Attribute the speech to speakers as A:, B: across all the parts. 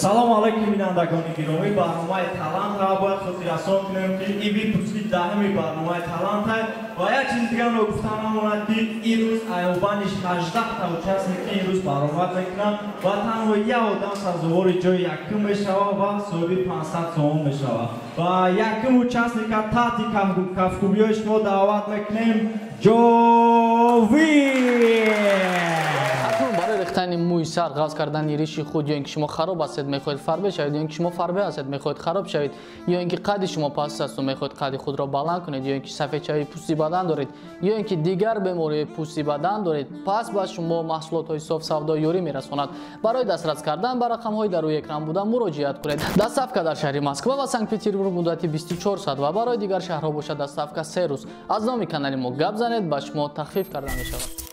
A: Салом алейкум бинандагони гиромӣ, барномаи талант ҳа бояд хотиррасон кунем ки ин випуски даҳими барномаи талант ҳай ва як чиз дигар гуфтан намонад ки ин рӯз айёбаниш 18та участники ин рӯз баромад мекунанд ва танҳо як одам сазовори ҷои якум мешавад ва соҳиби 500 сомон мешавад ва якум участника таҳти кафкубиҳои шумо даъват мекунем ҷовид.
B: برای ریختن موی سر، غاز کردن ریش خود یا اینکه شما خراب هستید میخواهید فربه شوید یا اینکه شما فربه هستید میخواهید خراب شوید یا اینکه قد شما پست است و میخواهید قد خود را بلند کنید یا اینکه سفید شوی پوستی بدن دارید یا اینکه دیگر بیماری پوستی بدن دارید، پس با شما محصولات های صاف سودا یاری میرساند. برای دسترس کردن به رقم های در روی اکران بوده مراجعت کنید. دستافکا در شهر مسکو و سنت پترزبورگ مدت 24 ساعت و برای دیگر شهرها باشد دستافکا 3 روز. از نام کانال ما گپ زنید با شما تخفیف کرده می شود.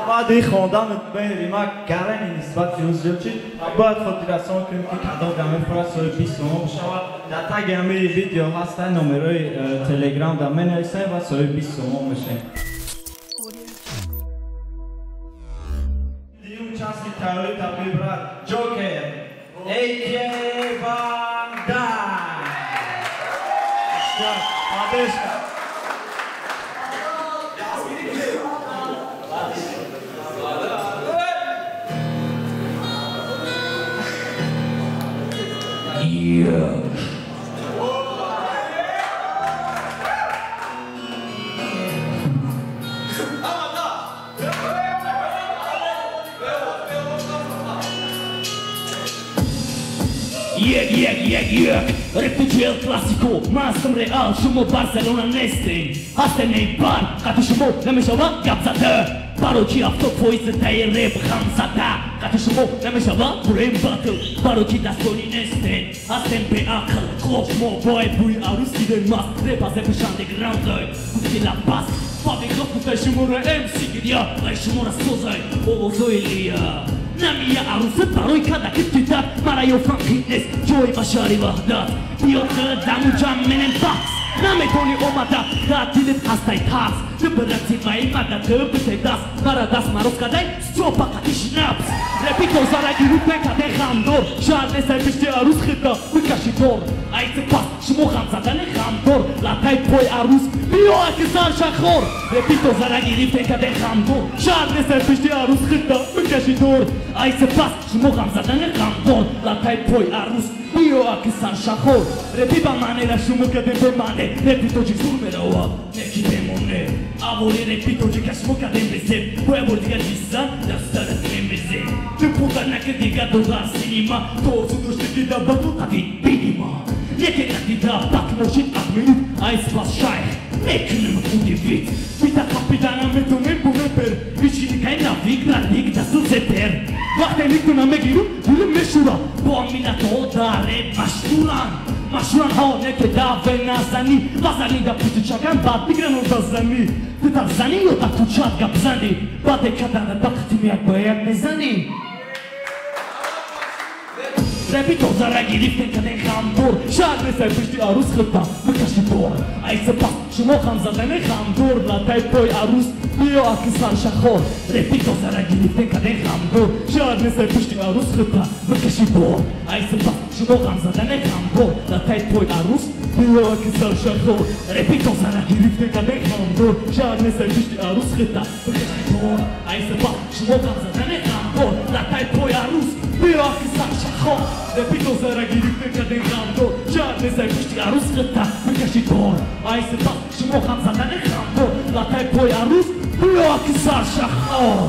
A: بعد خواندن بین ریما گرمی نسبت فیروز جلچی باید خاطررسان کنیم که کدام گمه فرا سوی 20 سوم بشود. در تگ همه ویدیو هستن نمرهای تلگرام در من نویسن و سوی 20 سوم بشه. دیوم چسکی تایوری تبلیغ برد جوکر ایکی باندای آدشکا
C: Refugiel clásico, mas som real, šumo Barcelona nestin Haste Neymar, katu šumo, nemešava gapzate Barocchi автофойсы тайреп хамсата Катышмо намешава брем батл Барocchi дастонин эстен Астен пе акл Клопмо бой буй аруси ден мас Репазе пешанде грандой Кутила бас Фабрика путай шумора MC гиря Лай шумора созай Олозо илия Намия арусы барой када киттитат Марайо франкинес Джой башари вахдат Биотхы даму джам менен бакс Намедони омада Гатилит хастай таз Дыбырати маимада дыбытай дас Нарадас мароскадай Стёпа катиш напс Репито зараги рупека де хамдор Шарне сайбишти арус хита Выкаши дор Айцы пас Шмо хамзадане хамдор Латай пой арус Био акизар шахор Репито зараги рупека де хамдор Шарне сайбишти арус хита Выкаши дор Айцы пас Шмо хамзадане хамдор Латай пой арус Био акизар шахор Репиба манера шумука де бемане Repito de número neki bemone Avoli repito de cashmoka dembese Huevo de galiza da stara dembese De puta na que diga do cinema Todos os que da batuta de pinima Neki na da pak no shit at minute Ice plus shy Neki na mudivit Vita capitana meto me pumeper Vicini kai na vigra lig da suzeter Varte lig na megiru Ule meshura Boamina toda re mashturan Mashran hao neke da venazani Vazani da puti chagan bat migrano vazani Puta zani yo da tu chat gabzani Bate kadana bakti mi akbayak mezani Repito zaragi liften kaden khamdor Shadne say pishti arus khita Makashi dor Aise pas Shmo khamzadane khamdor Latay poi arus Biyo akisar shakhor Repito zaragi liften kaden khamdor Shadne say pishti arus khita Makashi dor Aise pas Shmo khamzadane khamdor Latay poi arus Biyo akisar shakhor Repito zaragi liften kaden khamdor Shadne say pishti arus khita Makashi dor Aise pas Shmo khamzadane khamdor Latay poi arus Biyo akisar shakhor Repito zaragi liften kaden khamdor Shadne say pishti arus khita Makashi dor Aise pas Shmo khamzadane khamdor Latay poi arus Biyo akisar shakhor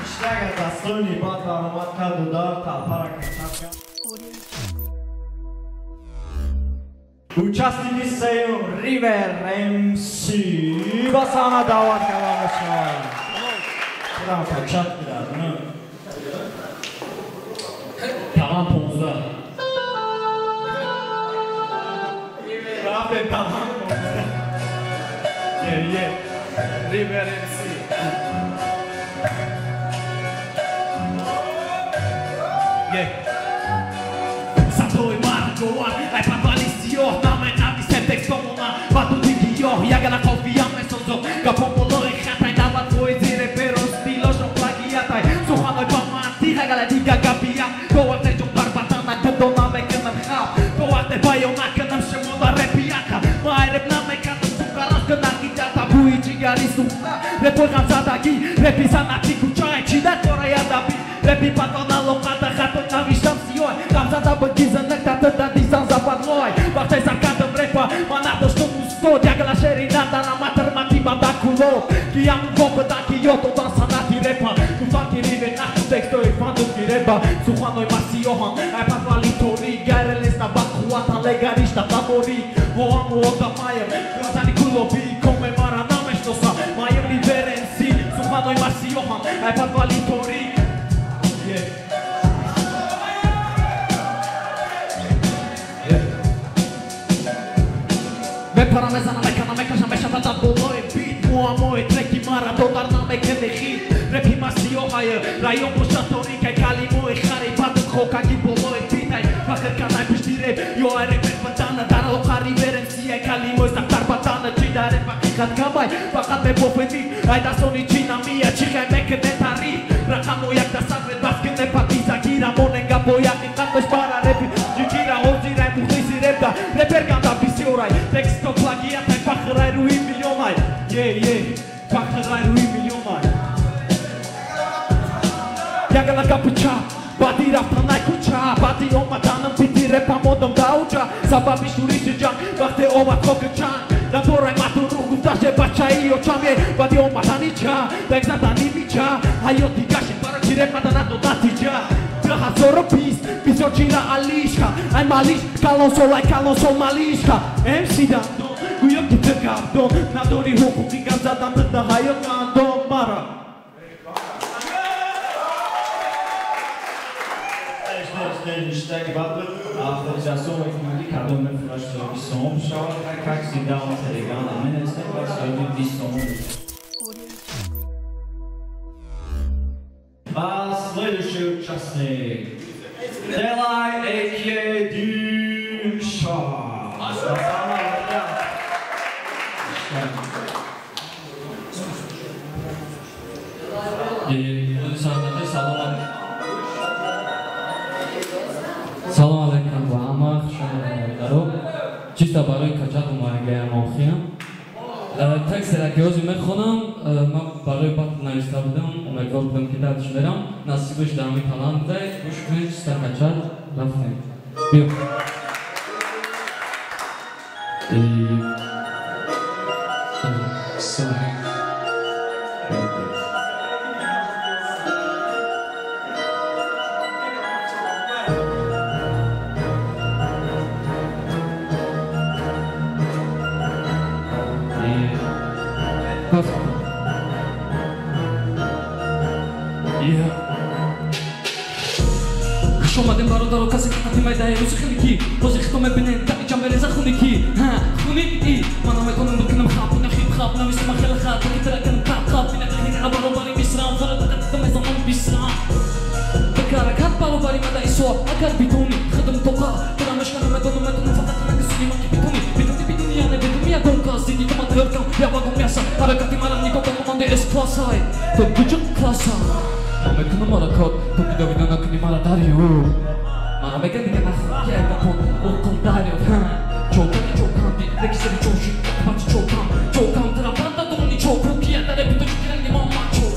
A: Işler dastoni bat barnomat kaduda Talpara kıçakka Участники сею River MC Basana davat kalamışlar Buram kaçak biraz mı?
C: Tamam pomza
A: Rahat tamam Ye River MC Ye
C: Satoi Margoan Ai papalisior Name navi sentex comuna Batu digior Iaga na confiança Sozo Capomolo e rata Ainda bat voi dire Pero stilos non plagiatai Suhanoi pamati Regala di gagabia Goate de barbatana Tudo na meca nam rap Goate baionaka Nam shamoda repiaka Mai rep na meca Nam sukaranska na gitata Bui cigari suna Repoi ramzada aqui Repisa na tiku chai Chida tora yadabi Repi patona locada Rato na vistam sioi Ramzada bandiza Nectata da dizan zapadloi Bartai sarcada repa Manata estou no store Diaga la xerinata Na matermativa da culo Que am un copo da Kyoto Dansa na tirepa Tu fati rive na texto e fandu tireba Suhanoi masiohan Ai patla litori Gareles na bakuata Legarista da mori O amo o da maia Grazani kulobi Comemora na mestosa Maia liberensi Suhanoi masiohan Ai patla litori Para mesa na meca já mexe a tata bolo e beat Mo amo e trek mara dolar na meca de hit Rap masio haya rayon mo chatori kai kalimo e khari pat khoka ki bolo e beat ai fakar kana bistire yo are rap patana dar lo khari verensi e kalimo sta tar patana chidare pakat kamai fakat me pofendi ai da soni china mia chica e meca de tari rakamo yak da sabe basket ne patiza gira monenga boya ni tanto para rap gira hoje rap muhisi rap da reper canta visiorai texto plagiat ai pakrai rui milionai pakrai rui milionai Yaga la capucha Bati rafta na kucha Bati oma tanam piti repa modom dauja Saba misturi se jang Bate oma koke chan Da torai maturu Gutaše bacha i očamje Bati oma tanicha Teksa tani bicha Ayo ti gashi Parači repa da nato natiđa Traha zoro pis Pisočina ališka Aj mališ Kalon sol mališka MC da گویا که بگردم نداری حقوقی گم زدم به دههای قندم مرا
A: Hashtag Bubble, autorização e comunicação da infraestrutura de som, show, caxidão, telegão, administração de som. Следующий участник Делай Экедюша.
D: Салом алейкум ва амах шумаро чисто барои качаду маҳигаям охиям текстера ки ҳозир мехонам ман барои батл нависта будам умедвор будам ки дадиш берам насибаш дарми талант дай гӯш кунед чиста качад рафтем биё شومدیم برادر کسی که قطعی میدهی روزی خیلی کی روزی خیلی میبینیم دقی جمع ریزه خونی کی خونی ای من همه کنم بکنم خواب نخیب خواب نویستم خیلی خواب بکی ترکنم خواب بینه دقیقی برابری میسرم فرد دقیقی میزنم بیسرم بکارکت برابری مدهی سواب اگر بیدونی خدم توقع برامش کنم مدونم فقط نگسونی من که بیدونی یعنی بدونی یکم کاز دیدی که من ترکم یا باگم یاسا حرکتی مرم نیکو کنمانده اس کلاس های تو بجک کلاس ها من میکنم حرکات تو بیدو نکنی مرا داریو من میگم دیگه نخواهی که کن اوکن داریو چوکان دیگه سری چوشی بچه چوکان تراباندا دونی چوکو کیه داره بیدو چکرنگی ما ماچو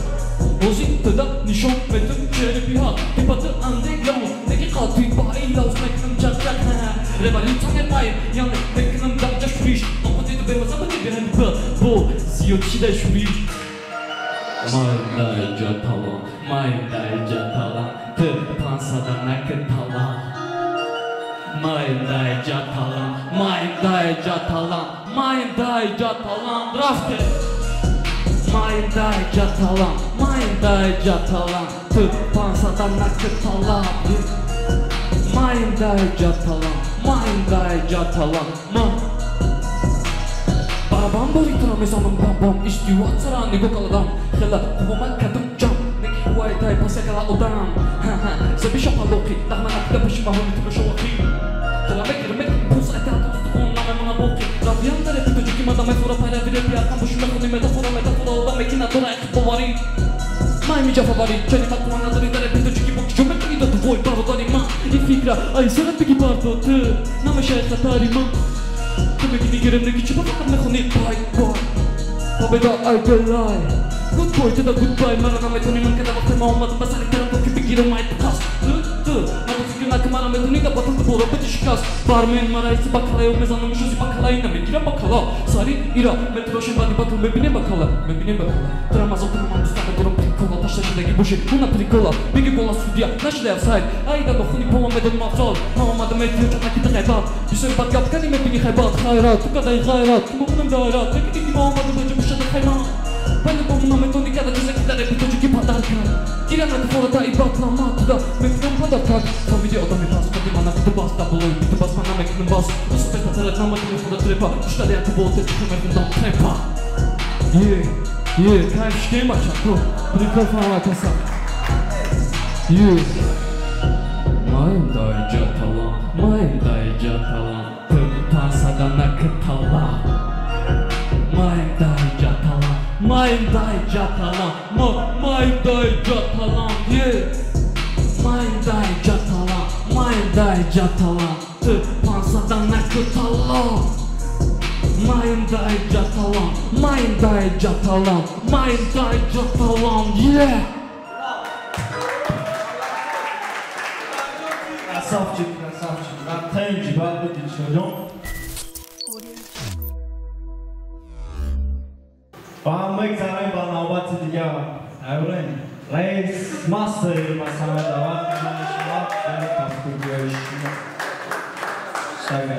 D: روزی تدا نشون بدون چهره بیاد دیپاتر اندگرام نگی قاطی با این لوز میکنم جرجک روالیوشن پای یعنی میکنم دمجا شوریش اما دیدو به واسه بدی به هم بو زیاد چیده شوریش Mayday jatalan, mayday jatalan, tır pansada nakit talan. Mayday jatalan, mayday jatalan, mayday jatalan, drafte. Mayday jatalan, tır pansada nakit talan. Mayday jatalan, Barabam bori tura mezanım bam istiyor atsara nego kaladam Khela kuman kadam jam neki huay tay pase kala odam Sebi shapaloki dahman akta bashi mahon tika shawaki Tela mek pus ata tutun nama mana boki Rabian dare pito juki madame fura pala vire piar kam bashi mekhoni metafora odam mekina dora ek bavari Mai mi jafavari chani makwana dare pito juki boki jomek ida tu voy barodari ma I fikra ay sarat bigi bardo te nama shaykh khatari ma Tümekini gerimdeki çıpa fakat mekhoni bye Pabeda ay belay Good boy to the good boy Marana metoni man kada vakti maumad Basari teran toki pigirim ay takas Mara fikirna kamara metoni ka batıl bora beti şikas Barmen mara isi bakalaya umezanım şuzi bakalayına Mekira bakala Sari ira metroşen badi batıl mebine bakala Tramaz oturmam dustaka durum prikola Taşlaşındaki boşi buna prikola Bigi bola studia naşle yapsaydı Ayda dokhuni pola medonim afzal Mağamadı metiyor çanakita khaybat Bisöy bat yapkani mebini khaybat Khayrat tukadayı khayrat Kumumunum dairat Mekiti mağamadı bacı müşadı khaymat Bani bomuna metoni kada cüzekidare Pitocu ki padarkan Giren hadi forata ibatla matıda Mekinem padarkan Tam video adamı pas Kodi mana bitti bas Double bitti bas Mana mekinem bas Respet atarak nama telefonda trepa Kuşlar yakı boğutu çıkım evinden trepa Kayıp şikeyim açak bu Brikol falan atasak Mayday jatalan Tırpan sadana kıtalan Mayday jatalan Mayday jatalan Tırpan sadana kıtalan Mayday jatalan Yeah
A: Красавчик. Thank you, Bubble, чудом. Мы к по новати дига. Эвлен. Рейс мастер масама дават. Шума, паскудио. Шага.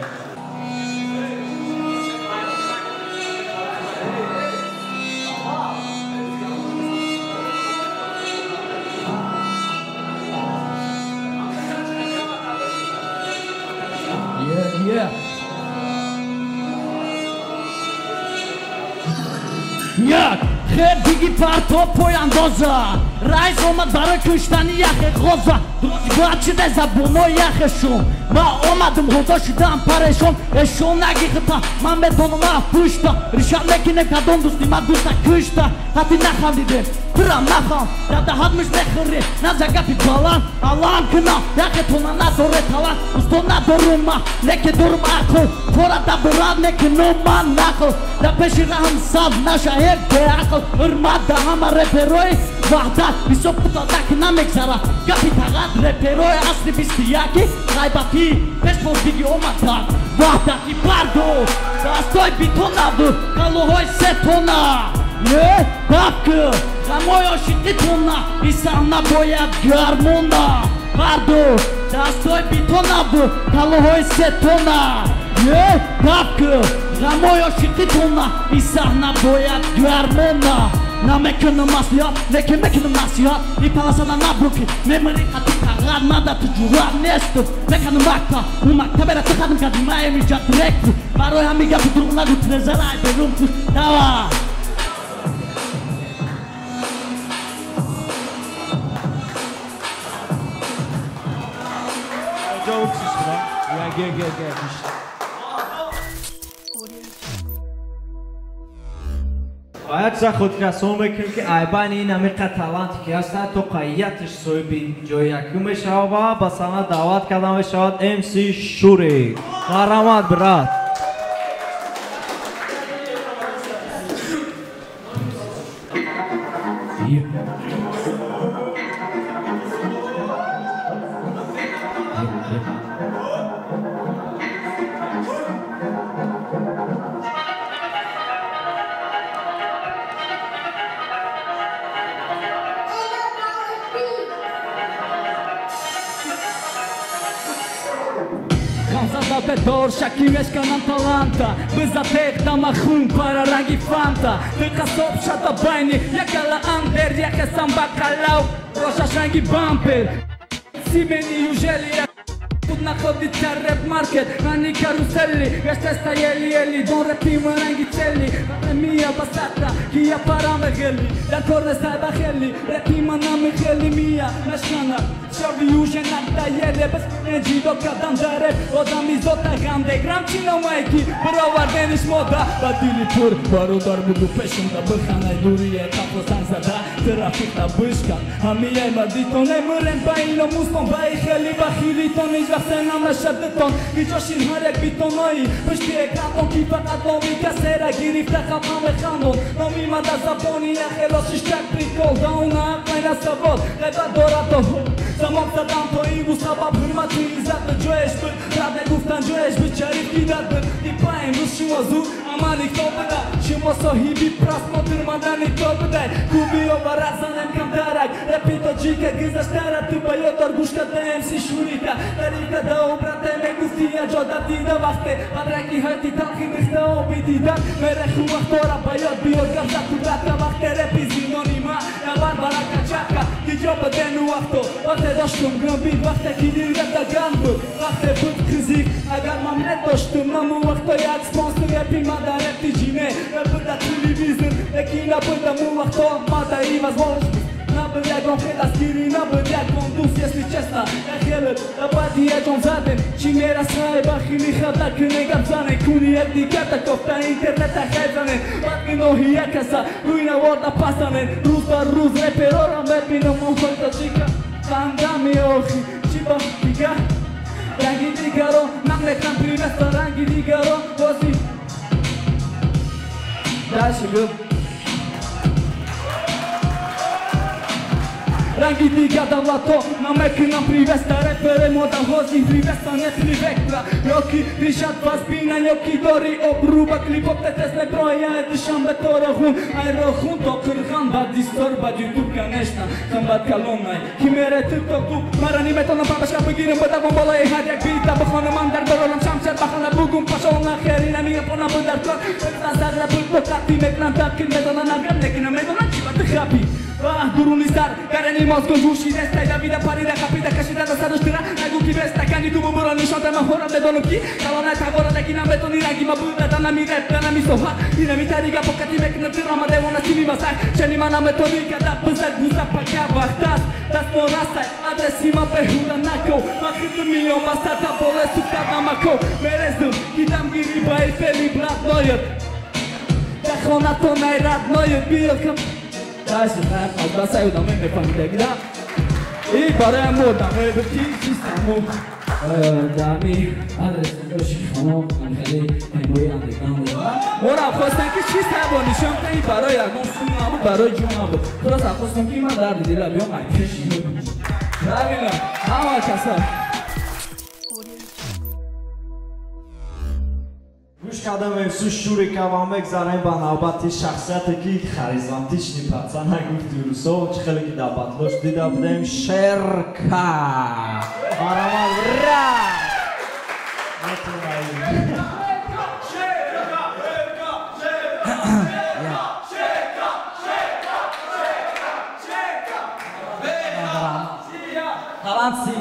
C: яхе биги парто пояндоза райс омад барои куштани яхе ғоза дузи бачиде забуно яхе шум ма омадам ғоза шудам парешон эшон нагихта ман метонам пушта ришан мекине кадом дусти ма дуста кушта ҳати нахандидем пирам нахам дадаҳадмиш мехӯри назагапи баланд алам кунам яхе тона надоре талант усто надорум ма леке дорум ақл пора дабурад мекунум ман нақл да пеши раҳм сав нашаҳед беақл ҳурмат даҳама реперои ваҳдат ҳисоб кутодаки намегзара гапи тағат реперои асри бисти яки ғайбатӣ пешбоздиги омадан ваҳдати бардор дастои битона буд қалоҳои сетона бабкӣ ғамои ошиқи тона и саҳна бояд гармона бардор дастои битона буд қалоҳои сетона бабкӣ ғамои ошиқи тона и саҳна бояд гармона намекунам маслиҳат лекин мекунам насиҳат и паласана набруки мемори қати тағат мадати ҷурат несту мекунам вақта у мактабера ту қадам кади маеми ҷа директу барои ҳами гапи дурӯғ нагӯ трезарай берун куш дава
A: باید چه خود رسوم بکنیم که ایبان این همه قطالانتی که هست تو قایتش صوبی جای یکم شود و بسانه دعوت کردم شود MC شوری قهرمان برات
C: Bedor shakimеш kanam talanta bizatek dama khun para rangi fanta biqasob shata bayni yakala ander yakasam baqalaw rosha shangi bumper simeni ujeli naходит реп маркет ани карусели гастеста ели ели дон репима ранги цели мия басата кия параме гели да корне саба хели репима нами хели мия нашана шави уже надда еле без энджи до кадан дареп одами зота ганде грамчино майки бровар денис мода бадили пур бародар буду пешунда бханай дурие капо санзада трафикта бышка амия мадито не мурен байно мустон бай хели бахили тони Senam nashadton Mijoshin harek bitonoi Pështi ekranton ki fakat lomi kasera Girifta khamame khanon Nomi mada zaboni Achelos ishtak prikol Da una akmajna sabot Leba dora to Zamok zadam to ivu sabab Hırmati izat në gjoesh bët Rade guftan gjoesh bët Qarif kidat bët Ti pajem rus shimo zu Amani kto bëda Shimo so hibi pras Motir madani kto bëdaj Kubi o barazanem kam darak Repito gjike gëzashtara Të bajotar gushka DM si shurita Tarika da obrate me guftia Gjoda ti da vaxte Padraki hajti talki nishta obiti dat Mere khu vahtora bajot Bior gavza kudratka vaxte Repi zinonima Ja barbara kačaka Ti gjoba denu ahto Vaxte doshtum gëmbit Vaxte kidir gëta gandu Vaxte bët këzik Agar mam ne doshtum Namu vahto jak sponsor Repi mada repti gjine E bëda televizor E kina bëda mu vahto Mada i vazvosh Nabër jagon fedas kiri Nabër jagon dus jesli qesta E kjelët E bati e gjon zaten Qimera sa e bakhili khata Këne gabzane Kuni e dikata Kofta internet e hajzane Batki nohi e kasa Rujna vorda pasanen Ruz bar ruz reperora Merbi në mon kojta qika Kandami ohi Qiba tiga Rangi digaro Namne kam privesta rangi digaro Ozi Dashi gëp Rangi diga da vlato Na me kënam privesta Repere moda hozi privesta Ne privektra Joki rishat vazbina Joki dori obruba Klipop të tes ne broja E dësham betore hun Ajro hun to kërgan Bad distor bad YouTube kaneshna Kam bad kalonaj Himere të të ku Marani me tonë papashka pëgjirën Bëta bombola e hadjak bita Bëkhonë mandar Bërolëm shamqer Bakhana bugum Pashon nga kherina Mire pona bëndar kër Bëta zagra bëtë Kati me klan tapkin Me tonë nagram Lekina me tonë qiba të khapi
D: Durun izar, gareni mozgo jushi resta Da vida parida capita cashida da sadoshkira Nagu ki resta, kani tu mumura nishota ma hora de donuki Kalona tagora da kina beto ni ragi ma bura da nami rep da nami soha Ina mitari ga pokati mek na tirama de ona simi masak Chani mana metodika da pazak gusa pakava Das no rastai, adresima pe hura nako Makhit mio masata bole suka namako Merezum, kidam giri bai feli brat noyot Dakhona to nai rat noyot bilkam Dajcie rap, odwracają do mnie pan degra I parę młoda, my wyciści samu Dami, adres do sichonu Angeli, tembuj antygramy Mora, postanki czysta, bo nie siąte I parę jak on sumamu, parę dżumamu Prosa, postanki ma dardy, dyla bioma i kieshi Prawильно, mała czasa
A: Գուշ կադեմ եմ սուշ շուրի կավամեք զարայն բան աբատի շախսյատը կի խարիզանտիչնի պացանագուր դյուրուսով չխելը կի դաբատ լոշ դիդաբդեմ շերկա արամալ վրա Հալանցի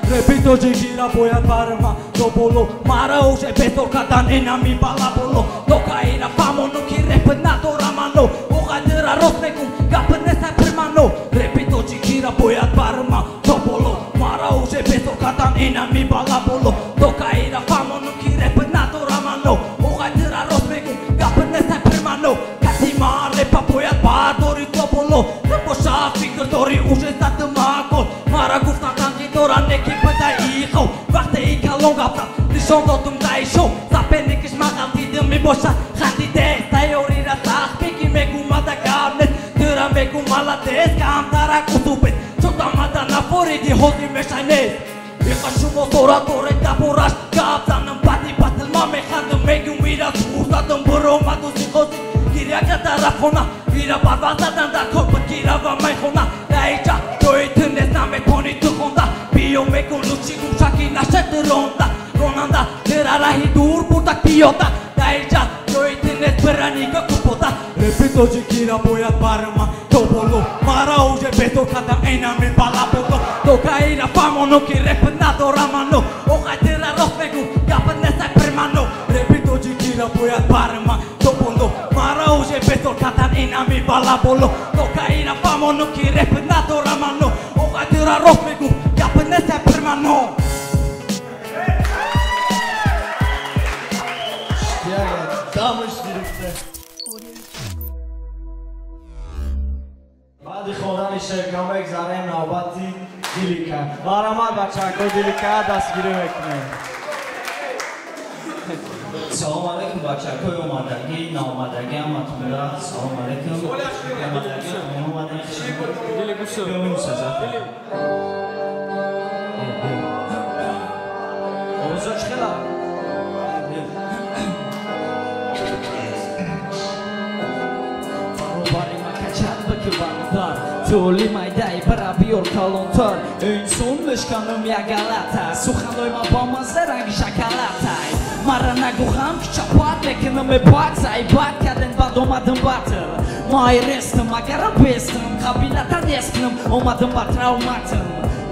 A: Repito gira boiat barma Topolo Mara ușe pe torcatan enami balabolo Tocaina famono chi repnato ramano Ogadera rosnecum Capnesa permano Repito gira boiat barma Topolo Mara ușe pe torcatan enami balabolo Tocaina famono chi repnato ramano Ogadera rosnecum Capnesa permano Catima repa boiat bardori topolo Tempoșa figători ușe stat macol Mara gufta canchitora nechi Varte i kalong apta, lishon do tum dai show Sapeni kish magalti demi bosha Khati des, tayori rasakh Peki megu madaganet Tura megu malates Kam tara kutubet Chota madana fori di hozi meshanes Ika shumo sora tore taborash Kapsanım pati patil mame khandım Megu mira sursadım Buro madu sikhosi Kirya kata rafona Vira barbazadan da korpa kirava maykhona Daicha, joy tines name toni tukhonda Bio megu luchi Nașete ronda, ronanda, terara hidur burtak piota Daicha, joi tine speranică cu pota Repito jikira boiat barma, topolo Mara uže beto kada enami balabolo Tocaina famono ki repnato ramano Ogai tera rosmegu, kapnesa permano Repito jikira boiat barma, topolo Mara uže beto kada enami balabolo Tocaina famono ki repnato ramano Ogai tera rosmegu, kapnesa permano Дамыш директор. Баъди хонани шеркамек зарем навбати дилика. Барамал бачако дилика дастгирӣ мекунем.
E: Салом алейкум бачако омадаги наомадаги аматмира. Салом алейкум. Омадаги омадаги. Дили гусо. Биомин сазат. Озоч хела. Толи майдай барабиор калонтар Инсон мешканам ягалата Суханойма ба маза ранги шоколатай Мара нагухам ки чапат мекунам мепак Заибат карден бад омадам батр Май рестам агарам бестам Кабината нескнам омадам ба травматам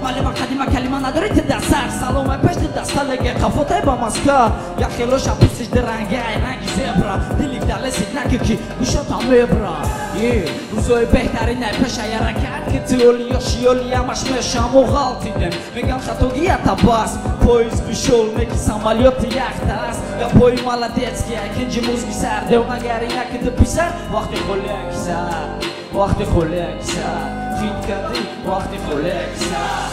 E: Малева қадима калима надори ти дастар Салома пешти дасталеге қафотай ба маска Я хело шапусиш дерангай ранги зебра Дилик далесик накики гушота мебра Рӯзои беҳтаринай пеша яракат ки тиоли ё шиёли ямаш мешаму ғалтидем Мегам хатогията бас Поиз бишол меки самолёти яхтаст Я пои молодецки акинҷи музги сар Девнагари накиди писар Вақти холяки сар Вақти холяки сар Хит карди вақти холяки сар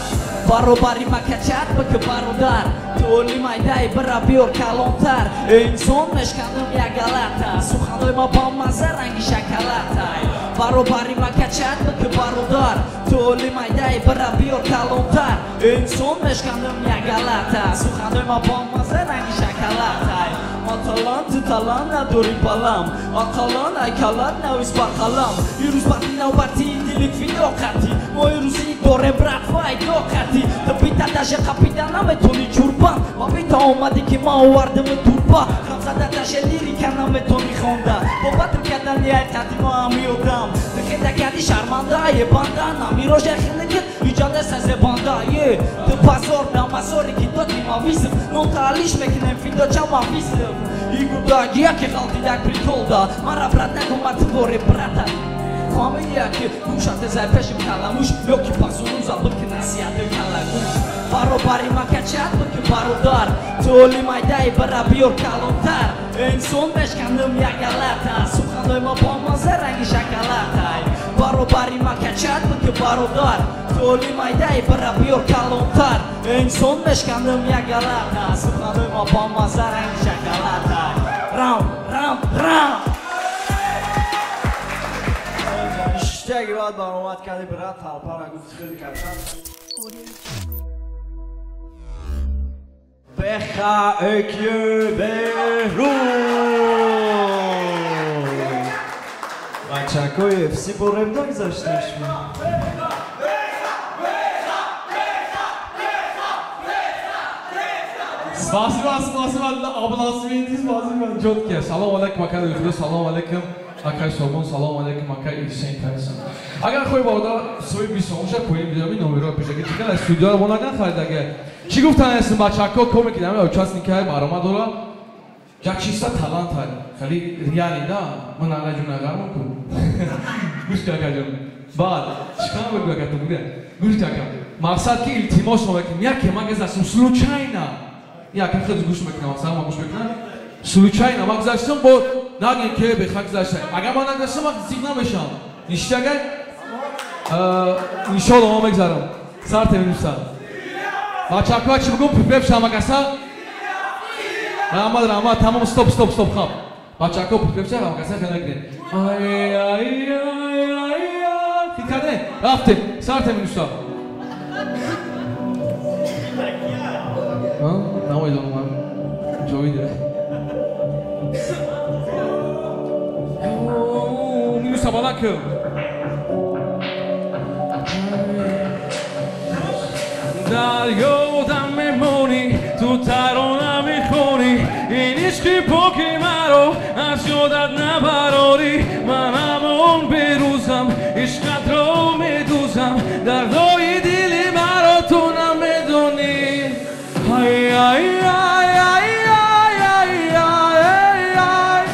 E: Баробари макачат бики бародар Толи майдаи бира биёр калонтар Инсон мешкандам як галата Суханои ма ба маза ранги шоколатай Баробари макачат бики бародар Толи майдаи бира биёр калонтар Инсон мешкандам як галата Суханои ма ба маза ранги шоколатай Ма талант ту талант надори балам Ақалан айкалат навис ба қалам Ирӯз баъди навбати дилик фидоқати Мо ирӯзи дорем братвай доқати Табита даже қапида наметони чурбан Ва бита омади ки ма овардам турба Хамзада даже лирика наметони хонда Бобатр кардани ай қадима амиёдам Дихеда карди шарманда е банда Намирожа хиликит иҷода сазе банда Ты позор на мазори ки доди ма визм Non талиш мекунем фидо чама визм Игудаги яке ғалтидак притолда Мара брат нагума твори брата Familia ki Nuşate zay peşim kalamuş Yok ki pasunu zabıki nasihatı kalamuş Barobari makachat bıki barodar Toli maydai bira biyor kalontar En son meşkandım yagalata Sukhandoyma bombaza rengi şokolatay Barobari makachat bıki barodar Toli maydai bira biyor kalontar En son meşkandım yagalata Sukhandoyma bombaza rengi şokolatay Round, round, round
A: Işteki baad baromad kardi birat talpara gufti kheli kardan Becha öykü Behruz Bachako hepsi boremda gizashtish mi?
F: Spasiba, ablasimingiz spasiba. Jotke. Salom alaykum aka uyquda, salom alaykum aka Sobon, salom alaykum aka Ilsen Kaysan. Agar khoy boda so'y bisonja qo'yib berami номеро пешаги чекал студио вонадан xaridagi. Chi guftan asin bachako komik dam участника баромадора. Jak chista talent hai. Khali reali da manala junagar mo. Gush kya kajam. Baad chikam bega to bude. Gush kya. Maqsad ki iltimos momekim ya ke magazasum случайно. Я как хоть гуш мекнам, сам гуш мекнам. Случайно магазашам бо наги ке бе хагзашай. Ага манагашам сигнал мешам. Ништагай иншаллоҳ мегзарам. Сарте минуса. Бачаква чи бугум пипеп шамагаса? Рамад тамом стоп хап. Бачако пипеп шамагаса ханагне. Ай. Хикаде. Рафте. Сарте минуса. Now I don't want to enjoy that. Oh, minusa balaka. Dario da memori, tu tarona mi khoni, inishki poki maro, ashodat nabarori, manamon beruzam, ishqadro meduzam, dardoi dili maro tu namedoni. Ay ay ay ay ay ay ay ay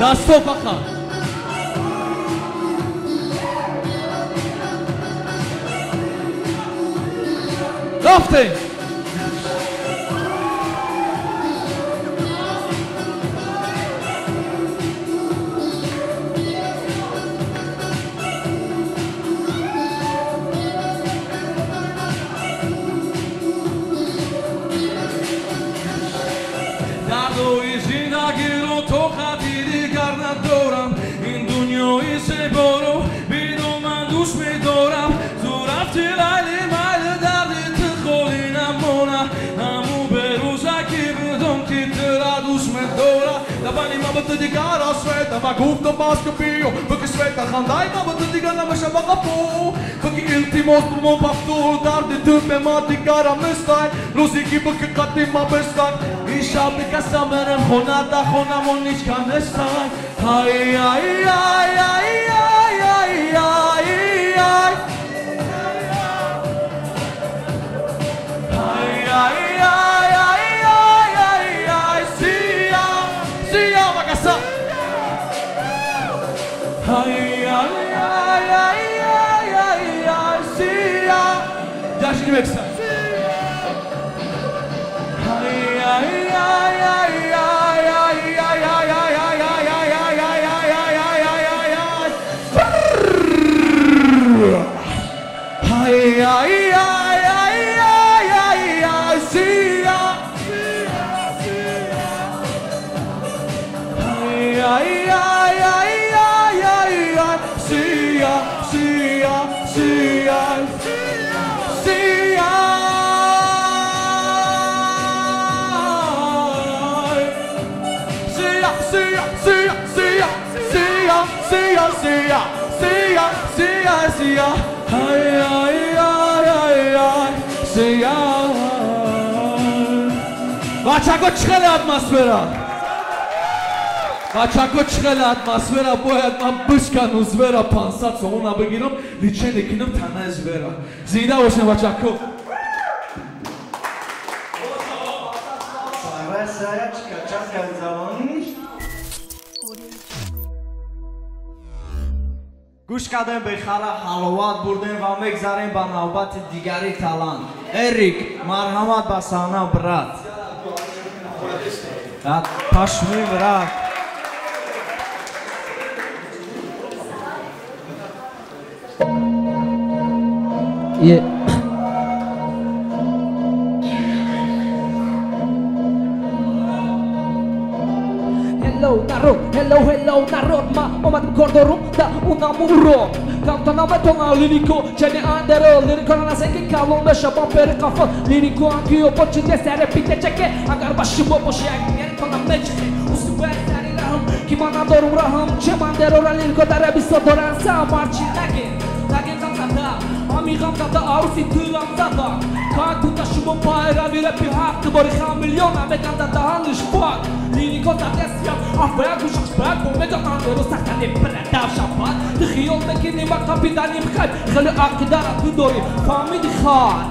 F: دستو فقط رفتیم دردوی زندگی رو تو خطی دیگر ندارم این دنیای سبارو بیدو من دوست میدارم زور رفتی لیلی مل دردی تخولی نمونه همو به روزکی بدون که ترا دوست میداره لبانی ما به تو دیگر آسویتا و گفتم باز که بیو بکی سویتا خندای ما به تو دیگر نمیشه بقبو بکی التیماس برمون پفتور دردی تو به ما دیگرم نستای روزی که بکی قطی ما بستای این شب بکستم برم خونه دا خونمون نیچ کم نستای های ای ای ای ای ای ای ای Yaşını beksen. Бачако чхеле атмосфера. Бачако чхеле атмосфера бояд ман бышкану звера пансац она бигирам личене кинам тана звера. Зинда бошен бачако.
A: Саячка часка завони. گوش کردن به خلا حلوات بردن و مگذاریم با نوبت دیگری تالان اریک مرحمت با سانا برات پشمی برات
D: Hello народ, ma اومدم کار دارم دا اونم رو کامتا نامتون لیریکو چنی اندرو لیریکو نسنگی کلون بشه با پری قفل لیریکو انگیو پاچی سر پیته چکه اگر باشی با باشی اگر کنم نچه اصول سری رهم کی من ندارم رهم چه من درو را لیریکو داره بیستا دارن سامارچی نگه زنده آمیغم زده آروسی تورم زده کاک بودا شما پای را میره پی حق باری خم میلیون همه گنده دهانش پاک لیریکو زده سیام افریا گوشش باید بومگا اندرو سختنی پردو شپاد تخیل بکنی ما کپیدنیم خیل خیلی عقیدارت تو داری فهمیدی خار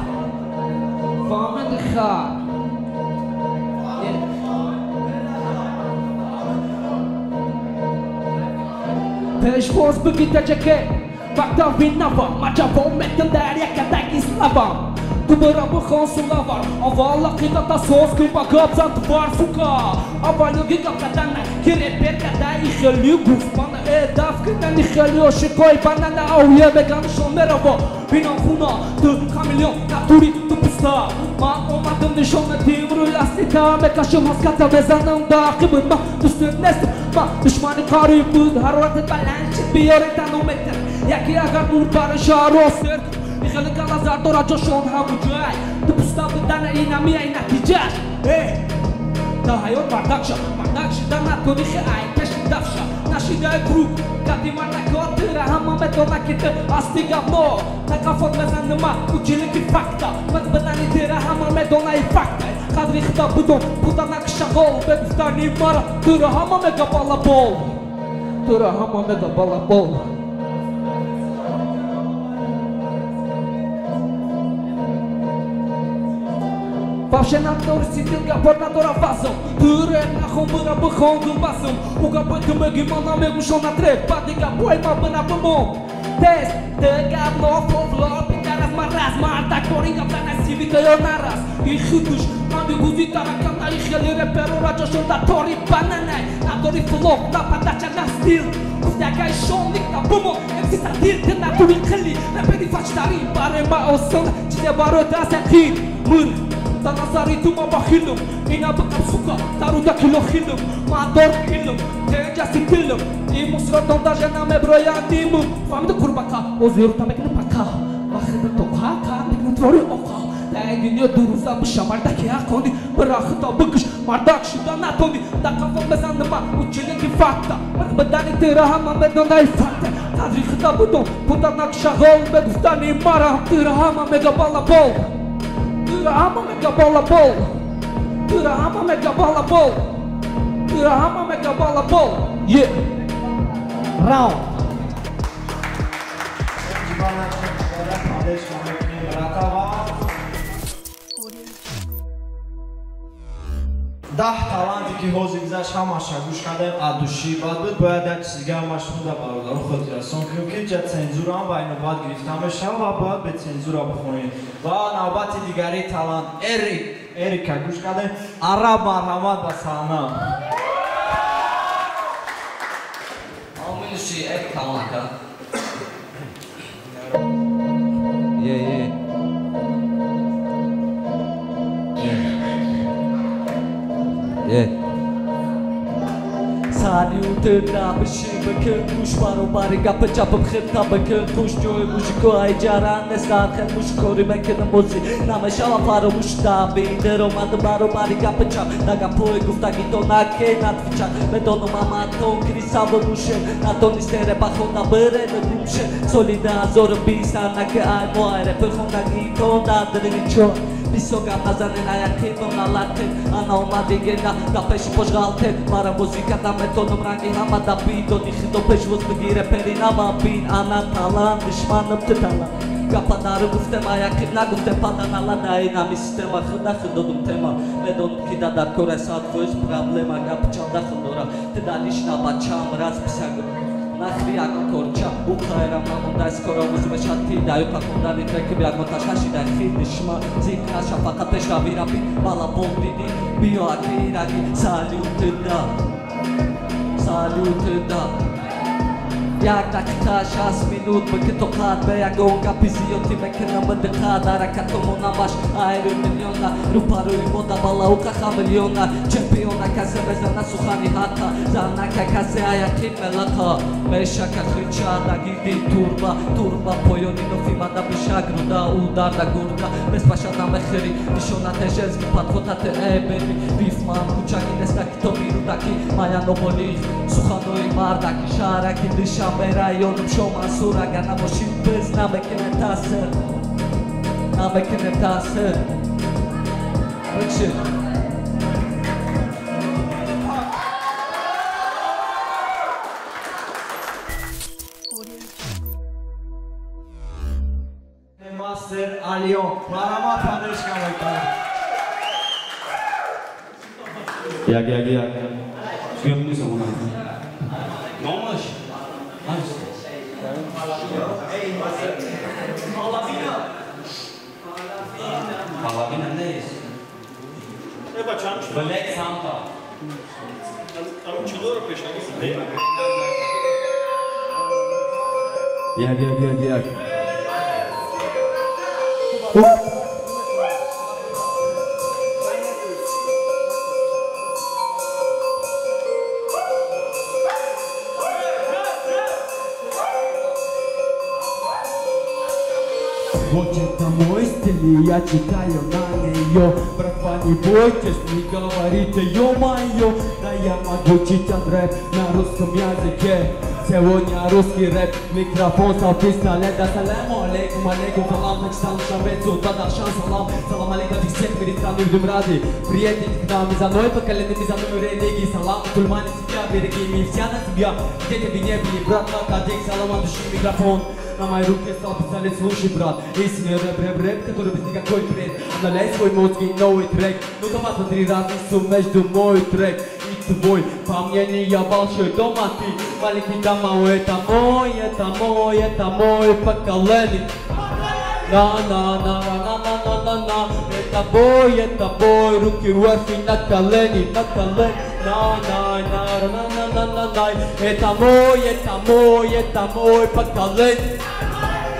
D: پیش باز بگیده چکه وقتا ویننوام مجاوام متن در یک کدک اسلوام تو برام بخوانسون لوار اول عقیده تا سوز که با گاب زن تو بار فوکا اول یوگی گاب کدنه که رپر کدایی خیلی گفتمان اداف کننی خیلی آشکای باننه آویه بگمشون مروا بینام خونا تو کامیلیون نتوری تو پستا من اومدم نشانه تیم روی لاستیکا بکشم مسکتا بزنم داقی بود من دوست نستم من دشمنی کاری بود حرارت بلند شد بیاره تنومتر یکی اگر نور بر شهر و سرک میخلی که لازر دارا جاشون همون جای تو پستا بودن این همی این نتیجهش تا حیات مردک شدن نکنی خیلی کشی دفشا نشیده کرو کتی مردکات تیره همه مدونکیت استیگه مو نکافت بزنه ما کچیلی که فکتا مد بدنی تیره همه مدونه فکتا قدری خدا بودن نکشه غول بگفتنی مرا تیره همه مگا بالا بول Вообще на тур сидел, я пор на тура фазу Туры на Bachon băra băhon când basăm Uga bătă măghi mana mea cu șona trec Patiga boi mă băna bămon Test, tăgab no fovlo Pintaras maras, marta coringa plana civică eu naras I hâtuș, andi guzitara Camna i helire perura ce-o datori bananai Datori flop, da patacea na stil Custea ca i șomnic, da bămon MC Sadir, când a tuli câli Repedi faci tari, pare ma o sănă Cine va rota se hit, mâr Dar nazari tu mă bahilum Ina băcam suca, dar uda kilo hilum Mă ador hilum, tenja si tilum I musra tonda jena me broia dimum Fam de curba ca, o ziru ta mekne paka Bahre de toka, ka mekne tvori oka Dai din eu duruza bășa marda kia kondi Bărahă ta băgăș, mardak și da natondi Dacă am fost bezan de ma, ucine ki fakta Mărg bădani tira hama me donda i fakta Tadri hăta budon, puta nak shahol Me guftani mara, tira hama mega bala bol Tira hama mega bala bol Tira hama mega bala bol Tira hama mega bala bol Yeah Round
A: ده таланти ки ҳозир гузашт ҳамаша гӯш кардем адушӣ баъд буд бояд як чиз дига ҳамаш хунда бародару хотиррасон кунем ки ҷа цензураам байнобат гирифта мешава ва бояд бе цензура бихонем ва навбати дигари талант эрика гӯш кардем араб марҳамат ба саҳна
D: Aminoshi ek talaka Yeah Salut da bășim băcân Muș barobari gapă ceapă bħibta băcân Muș ġoj muș għaj ġaran Nestan xel muș kori mekken muzi Name xala faru muș da bindero Mad barobari gapă ceap Daga poj gufta gitona kenat fiċat Medonu mama ton krisavu mușen Naton istere baħon da bere de mușen Solida zor bisa Nake aj moare Përhon da giton da driničon Bisoga nazanen ayakimim nalatin Ana oma digena da pesh poshgalten Mara muzika da metonum rangi hama da bido Nihido pesh vuz begire perinama bin Ana talan dishmanım titalan Kapadarı guftem ayakim na guftem padanala da inami sistema Hıda hıdodum tema Medonum ki da dar kore saat vöz problema Gapçam da hıdora Teda nishna bacham raz pisago Nahri ako korcha Ukhairam namon da skoro uzme shati Da yuka kundani trekibi ako tashashi da khidi shma Zikra shafaka peshka virapi Bala bombidi Bio akiragi Salut da Jak dakika 6 minut Bëke tokat Beja gonga pizijoti me këna më dëkat Arakato mona mash Aeru miliona Ruparu i moda bala uka ha miliona Čempiona kase vezana suhani hata Zana kase aja kime laka Mesha ka hrića da gidi Turba pojoni no fima da bisha gruda Udar da gurda Bez paša da me heri Nishona te ženski pathota te ebeni Bifman kučani nestaki to miru daki Maja no boli Suhano i mardaki Šaraki dysha Me rajonum shoma sura Gana moshim bez namekene tasë Rëqim
A: Master Alion Marhamat Padeshka Mekar
G: Jak Gömdü zamana Ne olmuş? Palavina neyiz? Black Santa Jak
H: Вот это мой стиль, я читаю на нее. Братва, не бойтесь, не говорите, ё-моё. Да я могу читать рэп на русском языке. Сегодня русский рэп, микрофон стал пистолет. Ассаляму алейкум, салам, начитал шамбецу, дадахшан салам. Салам алейкум от всех мире страны, будем рады. Приедете к нам из одной поколенной, из одной религии. Салам, мусульмане, тебя береги, мы вся на тебя. Где бы не были, братва, кадек, салам, от души микрофон. На моей руке стал пистолет, слушай, брат. Истинный рэп, который без никакой бред. Обновляй свой мозг и новый трек. Ну-ка посмотри разницу между мой трек и твой, по мнению большой дома ты. Маленький домой, это мой поколение. На-на-на-на-на-на-на-на. Это бой, руки вверх и на колени. На-на-на-на-на-на-на-на. Это мой поколение.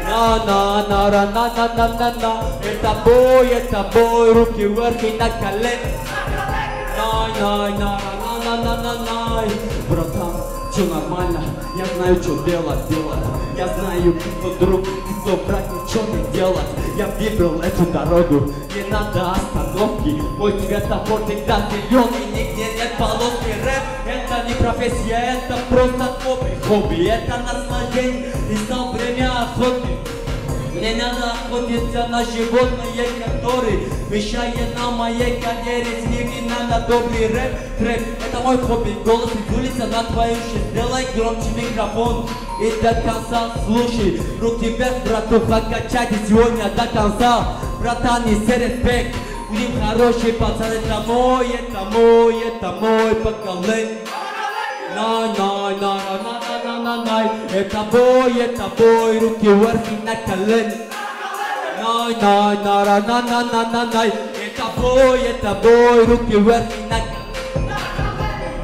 H: На-на-на-на-на-на-на-на. Это бой, руки вверх и на колени. На-на-на-на-на-на-на-на. Братан, все нормально, я знаю, что делать. Я знаю, кто друг, кто брат, ничего не делать. Я выбрал эту дорогу, не надо остановки. Мой светофор всегда зеленый, нигде нет полоски. Рэп — это не профессия, это просто хобби. Это наслаждение и сам время охоты. Мне надо охотиться на животные, которые мешают на моей карьере. С ними надо добрый рэп, трэп. Это мой хобби, голос из улицы на твою жизнь. Сделай громче микрофон и до конца слушай. Руки вверх, братуха, качайте сегодня до конца. Братан, неси респект, будем хорошие пацаны. Это мой поколение. Най-най-най-най-най-най-най. Это бой, руки вверх и на колени. Най-най-най-най-най-най-най. Это бой, руки вверх и на колени.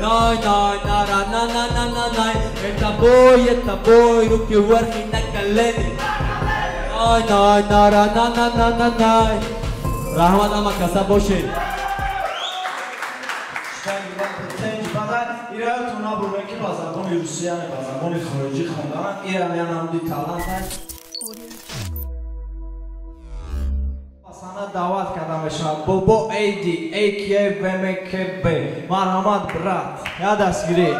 H: Най-най-най-най-най-най-най. Это бой, руки вверх и на колени. Най-най-най-най-най-най-най. Рахмат амакаса бошед.
A: Իրայություն ապրուվենքի բազակոնի Ռուսիանի բազակոնի խորոջի խնդան Իրանյան ամդի տալանտ է Պասանա դավատ կադամեշան Բոբո էյդի, էյքե վեմեքե բե Մարհամատ բրատ, յադաս գիրի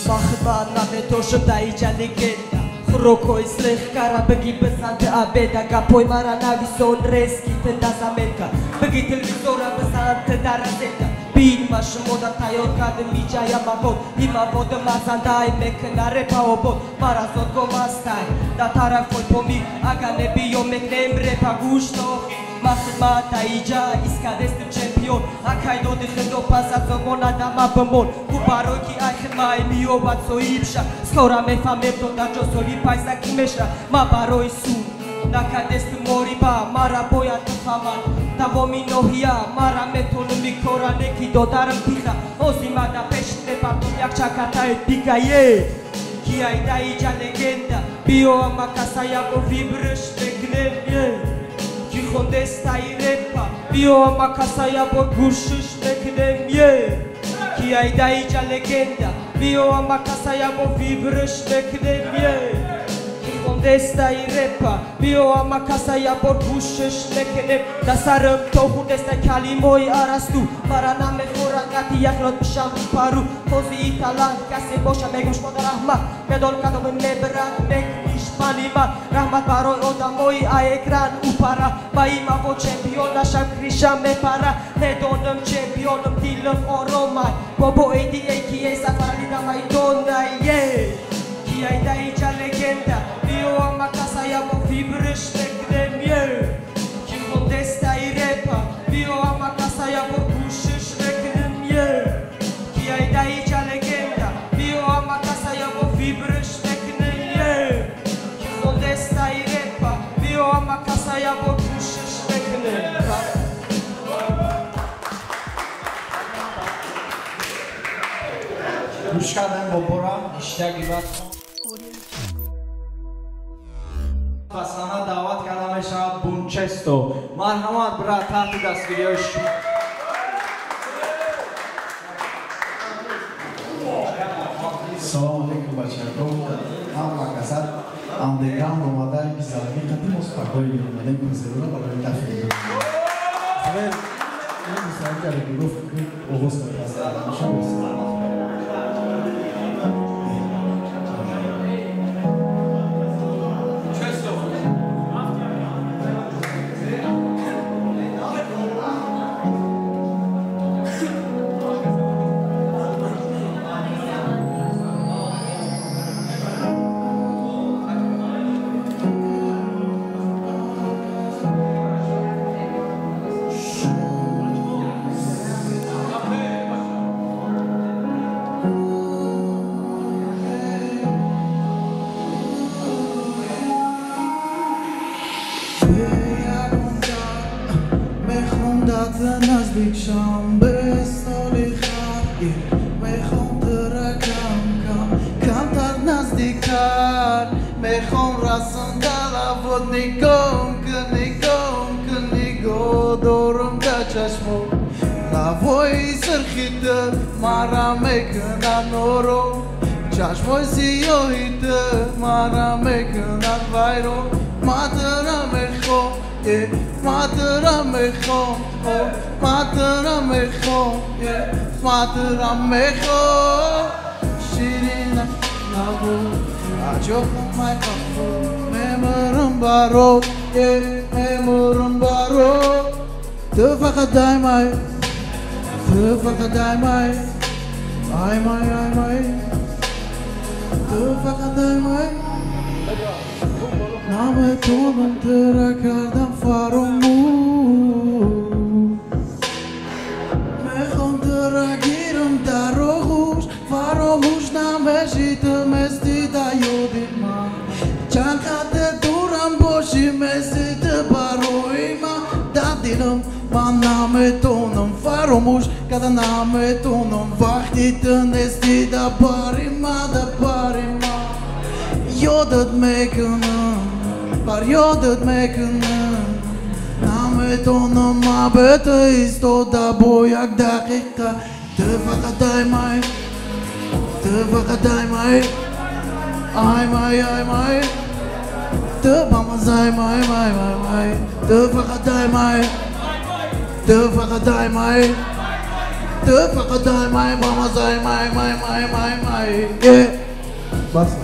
E: Бахбана метоша даича легенда Хрокой слех кара беги бесанте абеда Гапой марана висон резки тенда заметка Беги телевизора бесанте даразета Бин маш мода тайорка де миджая мабот Има вода мазандай мекна репаобот Маразот гомастай Да тарафой поми Ага не био мекнем репа гуштохи Махма таиджа искадестым чемпион Акайдо дихендо пасацо монада мабмон Кубароки айхмай миобат соипша Скора мефамебдо даджо соли пайса кимешра Мабарой сун Накадестым мориба Мара боя тухаман Тавоминоhia Мара метон микора некидо дарм тиха Озима да пешне патум якчаката дигае Киай таиджа легенда Био амакасая го вибрыш мекнем Хиходеста и репа, био амакасая бо гушиш мекнем Киай даича легенда, био амакасая бо вибрыш мекнем Хиходеста и репа, био амакасая бо гушиш мекнем Да сарым тохудеста кали мой арасту Марана мехора гати яхлот бишам пару Кози и талант, касе боша мегуш мода рахмат Медол кадом мебрат мекниш манимат Рахмат барой ода мой а экран упара Ба имаво чемпион нашам криша ме пара Не донам чемпионом дилам оромай Бобо эйди эйки сафари да майдона Киай даича легенда Био амакасая бо вибрыш мекнем Хиходеста и репа Био амакасая бо гушиш мекнем Киай даича легенда Био амакасая бо вибрыш мекнем Хиходеста и репа Био амакасая бо гушиш мекнем
A: Guşkadan Bobora, işte gibat Pasana davat kadame şahad Bunchesto Marhamat brat, tahti dast giriyoruz
I: Salam alaikum, Bachakov. Amma Kasar, underground nomada bizarri, katimos pakoi, madem conservă la la fel. Saber, nu se ajunge la grup cu o vostă asta, așa o să. نزدیک شم به سالی خواهی میخوام ترکم کمتر نزدیکتر میخوام رسوندن لبود نگاه دورم در چشمو لبای سرخیده مرا میکنن نورو چشمای سیاهیده مرا میکنن ویرو مادرم میخوام مادرم میخوام شیرین نبود عجبم میخوام میمرم برات تو فقط دایمای تو فقط دایمای نام تو من ترا کردم فراموش میخوام ترا گیرم در آغوش فراموش نمیشی تو مثلی در یاد من چند قد دورم باشی مثل تو برای من در دلم من نمیتونم فراموش کردن نمیتونم وقتی تو نیستی در باری من یادت میکنم یادت میکنم نمیتونم من به تو ایستاده با یک دقیقه تو فقط دایمای آی مای تو با مزای مای تو فقط دایمای با مزای مای بس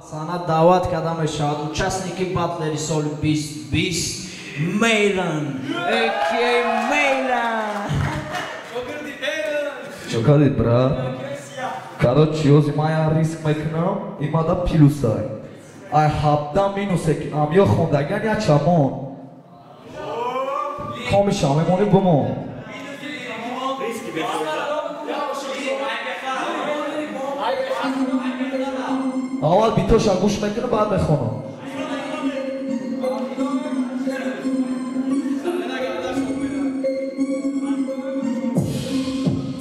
E: Sana davet kardam shad участники батлери соли 2020 Мейлан окей Мейлан
J: Что говорит, брат? Короче, ёзи моя риск мекнам, имада плюсай. Ай хабда минусек, ам ё хондаган я чамон. Комишам, эмони бумон. اول بیتوشا گوش میکنه بعد بخونم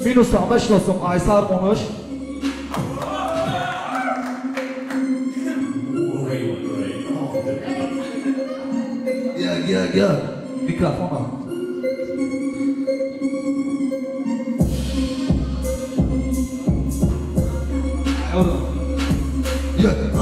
J: مینوس هم بشناسم ایسر مونش یا میکروفونم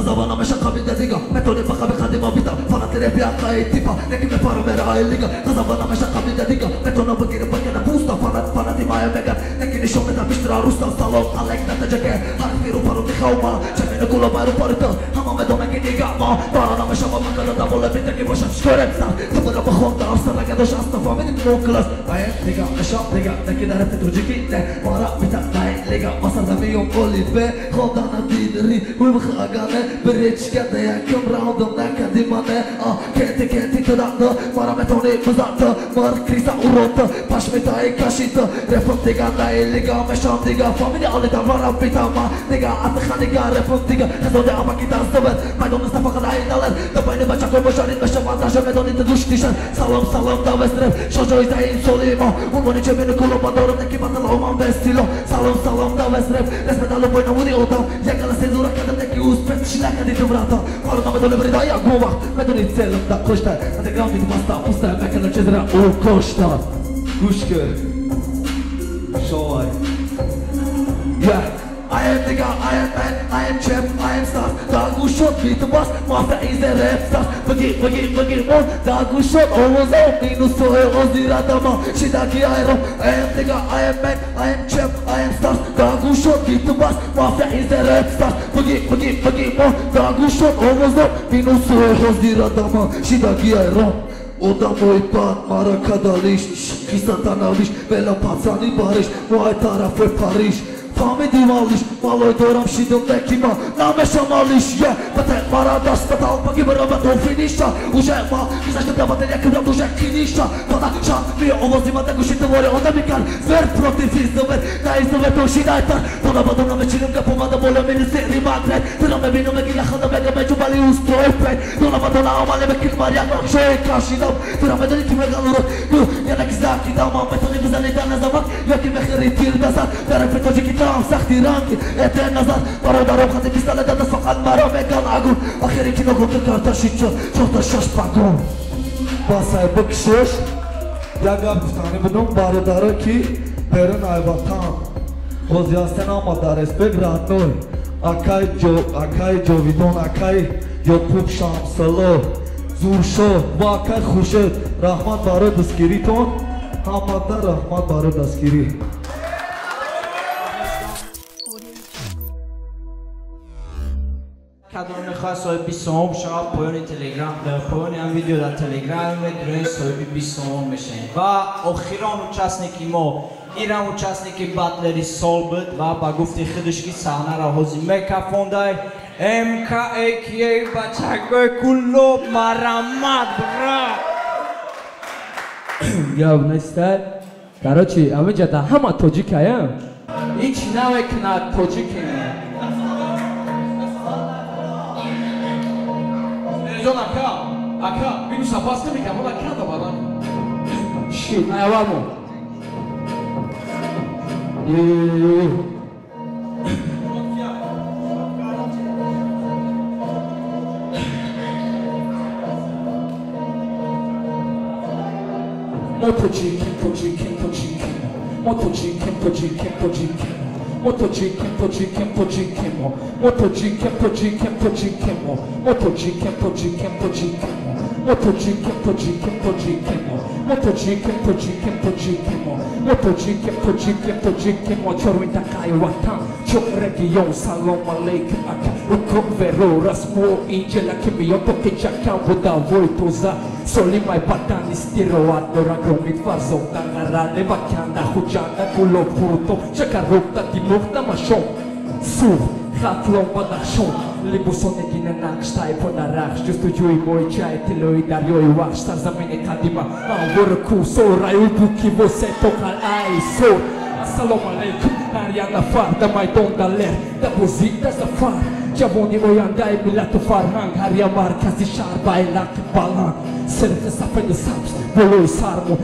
J: غضبانا مش قابل دقيقة متوني بقى بخدي ما بيتا فرط لي بيا قاي تيبا لكن مفارم براي الليغا غضبانا مش قابل دقيقة متونا بقير بقينا بوستا فرط ما يمجا لكن الشوم ده بيشترى روستا صالون عليك نتجاكي حرفي رو بارو تخوما شايفين كله بارو بارتا هما مدونا كني قاما بارانا مش هما مكانا دا بولا بيتاكي باش شكرم سا تبقى بخون دا ارسل لك دوش اصطفى من الموكلاس ايه ليغا مشا ليغا لكن عرفت ترجيكي بارا بيتا ناي ليغا مصر دا ميوم قولي بي خودانا ديدري وبخاقانه بريچكده يكم راودم نكديمانه كنتي تدانه مرا متوني مزاته مر كريسا اوروته پاشمتای کاشیته رفت دیگه نایلیگا مشام دیگه فامیلی آلی دارم بیتاما دیگه اتخانیگا رفت دیگه خزوده اما کی دستبت مایدون استفاق نایدالر دبایل بچه کوم شارید بشه وانتاژ مدونی تدوش دیشن سلام دا وسترم شجای زین سولیما اونونی چه بینی کلو بدارم نکی بطل اومم بستیلو سلام دا وسترم رسم دالو بوی نمونی اوتام یکل سیزورا کدم نکی اوسپت شلکه دیتم راتا پارنا مدونه بریدا یا گوما مدونی целым دا کشته ندگرام دیدم استا پوسته مکنه چیزرا او کشته گوش کن شوای I am nigga, I am man, I am champ, I am star Dagu shot, beat the boss, mafia is the rap star Bagi mon, dagu shot, always on Minus to el, ozira dama, shidaki iron I am nigga, I am man, I am champ, I am star Dagu shot, beat the boss, mafia is the rap star Bagi mon, dagu shot, always on Minus to el, ozira dama, shidaki iron Oda moj pan, mara kada liš Kisanta na liš, vela pacani bariš Moje taraf je Pariž فهمیدی مالیش مالای دارم شیدم نکیما نامشم مالیش یه بته مرا دست بتال بگی برام تو فینیشا اوشه ما گذاشته دباتر یکی برام دوشه کینیشا فدا شان می آوازی ما دگوشی تواره آنده میکن زرد پروتی فیزدومت نایزدومت توشی نایتر فدا بدم نمیچینم که پومده بالا میری سری مدرد درام ببینم مگی لخدا بگم مجو بلی اوستروی پرد دونا بدون آماله بکیل مریم نقشه کاشیدم درام بدونی که مگل رو یه نکی زاکی دام هم بتونی بزنی در نزمت یکی بخیری تیر دستت در فتاجی که تام سختی رنگی اتن نظر برادرم خطی پیستاله دست فقط مرا میگن اگون آخری که نگم که کارتاشی چون تا شش پاگون
I: باسای بکشش یگم گفتانی بدون برادرا کی برن ایباتان خوزیاستن آمد در اسپک رانوی اکای جویدون اکای یوکوب شامسلو زورشو و اکای خوشت رحمت برای دستگیری تون همه در رحمت برای دستگیری
A: کدام میخواد صاحب 20 شب پایان تلگرام پایان این ویدیو در تلگرام درون صاحب 20 میشین و آخران участники ما ایران участники باتلری سال بود و با گفته خودش که صحنه را حاضر میکافوندای MKAKA بچگای کلوب مرمت برا
D: Я внестай. Короче, а вы где-то хама тоджикая? Ич навек на тоджике.
F: Jon aka, beni sapasını mı kapıda kağıda bana?
D: Shit, ne var mı?
C: Motojiken, tojiken, tojiken. Motojiken, tojiken, tojiken. Motojiken, tojiken, tojiken. Motojiken, tojiken, tojiken. Motojiken, tojiken, tojiken. Motojiken, tojiken, tojiken. Motojiken, tojiken, tojiken. Motojiken, tojiken, tojiken. Chorui takai watan. Chok region, salam aleikum aka. Uko vero rasmo injela kimio toke chakam buda voitoza. Soli mai batani stiro adora gromit farzom tangarane vakanda khujanda kulo furto chakarokta dimokta mashom su khatlom badashom libusone gine nakstai podarach justujui moi chai tiloi darioi wax tarzamene kadima avor ku sora ubuki você tocar ai so assalamu alaikum ariana farda mai dondaler da buzita safar Jaboni moi andai milato farhang haria markazi sharba elak balan Serete sapendo saps, voloi sarmo,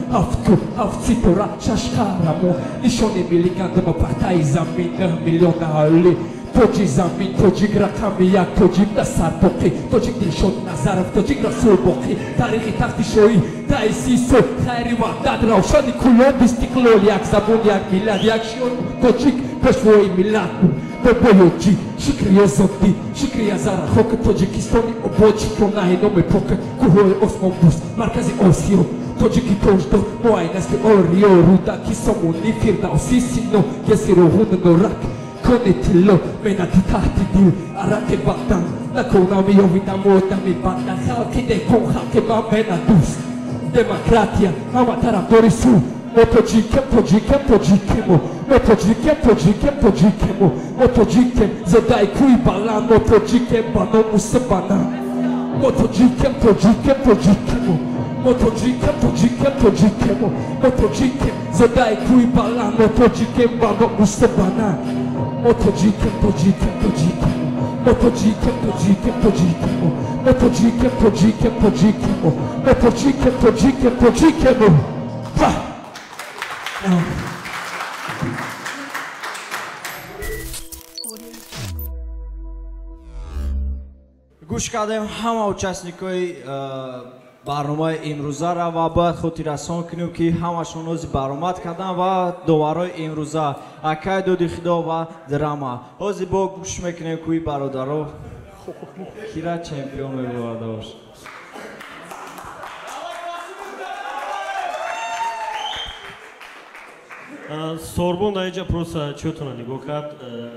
C: afțitura și-așcaramo Nișone miligandă mă partai zamină, miliona ali Toji zamin, toji grakamiak, toji dasar poki Toji dilshot nazarov, toji grasul boki Tarihi tahti shoi, dai siso, khairi vaqtat ravshani kulobi stikloliak Zabuniak, miladiak shion, toji peshvoi milatnu Beboyoji, shikriya zoti, shikriya zara Hoke Tojikistoni oboji, konahi nome poke Kuhoi osmobus, markazi osio Tojiki tojdo, moaineske orio Ruda kisomu nifirda osisino Gesiro hunno rak Konetilo, mena ti tahti dil Arake batan, nakona mi ovida mota mi batan Halki de kon halke ma mena dus Demokratia, amatarabdori su Motojikem, tojikem, tojikemo Motojikem, tojikem, tojikemo Motojikem, zadai kui balan Motojikem, banomu se banan Motojikem, tojikem, tojikemo Motojikem, tojikem, tojikemo Motojikem, zadai kui balan Motojikem, banomu se banan Motojikem, tojikem, tojikemo Motojikem, tojikem, tojikemo Motojikem, tojikem, tojikemo Motojikem, tojikem, tojikemo
A: گوش کردیم همه участникای برنامه امروزه را و باید خودی رسان کنیم که همشون روزی برآمد کردن و دوارای امروزه اکای دودی خدا و دراما روزی با گوش میکنیم که برادرها کیرا چمپیون میبورده باش
K: Сорбон даиджа просто чётона нигоҳ кард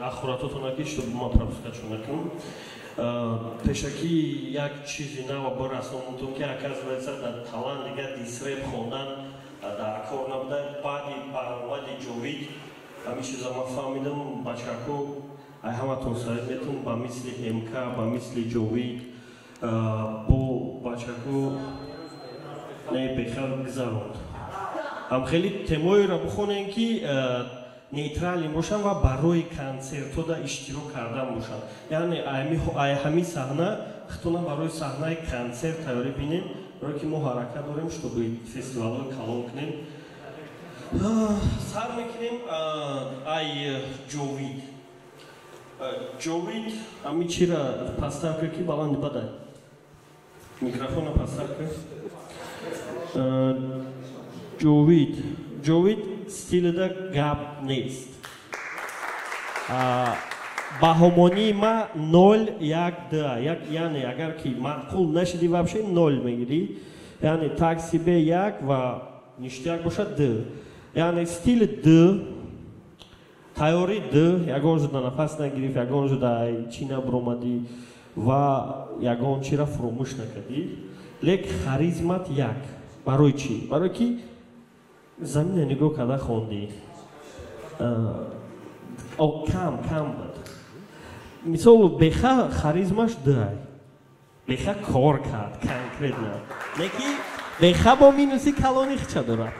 K: ахуратотона ки чтобы ма пропускачо накунам пешакӣ як чизи нава бо расонутон ки оказывается дар талант дига дисреп хондан дар кор набуда баъди баромади ҷовид ҳамин чиза ман фаҳмидам бачаҳо ай ҳаматон сарид метун ба мисли МК ба мисли ҷовид бо бачаҳо не бехар гузаронд хеле темоеро бихонем ки нейтрален бошанд ва барои консертода иштирок кардан бошанд яъне ҳамин саҳна хитона барои саҳнаи консерт тайёрӣ бинем барое ки мо ҳаракат дорем чтобы фестивалҳои калон кунем сар мекунем ай ҷовид ҷовид ҳамин чира пастар кар ки баланди бадай микрофона пастар кар ҷовид стилида гап нест баҳомонии ма 012 яъне агар ки маъқул нашиди вообще 0 мегирӣ яъне такси бе 1 ва ништияк бошад 2 яъне стили 2 тайёри 2 ягон жуда нафас нагирифт ягон жуда чӣ набромадӣ ва ягон чира фуромӯш накардӣ лек харизмат 1 барои чӣ барое ки замина нигоҳ карда хондӣ кам буд мисол беха харизмаш 2 беха кор кард конкретно не ки беха бо минуси калони хича дорад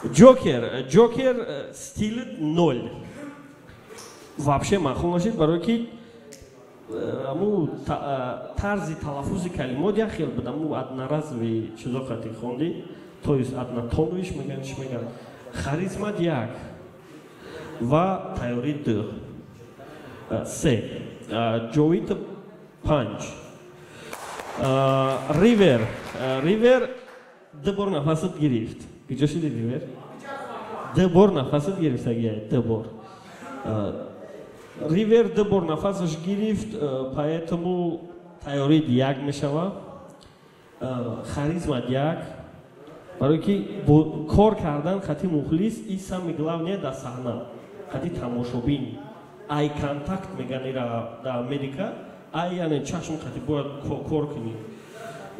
K: ҷокер стили 0 вообще маъқул нашид барое ки тарзи талаффузи калимот як хел буд одноразови чизо қати хонди то есть однотоновиш меган чӣ меган харизмат 1 ва тайёри 2 3 ҷовид 5 ривер 2 бор нафасат гирифт иҷо шуди ривер 2 бор нафасат гирифт агия 2 бор ривер 2 бор нафасаш гирифт поэтому тайёри 1 мешавад харизмат 1 барое ки кор кардан хати мухлис и сами главне да саҳна хати тамошобин ай контакт меганира да Америка ай яъне чашм хати бояд кор кунӣ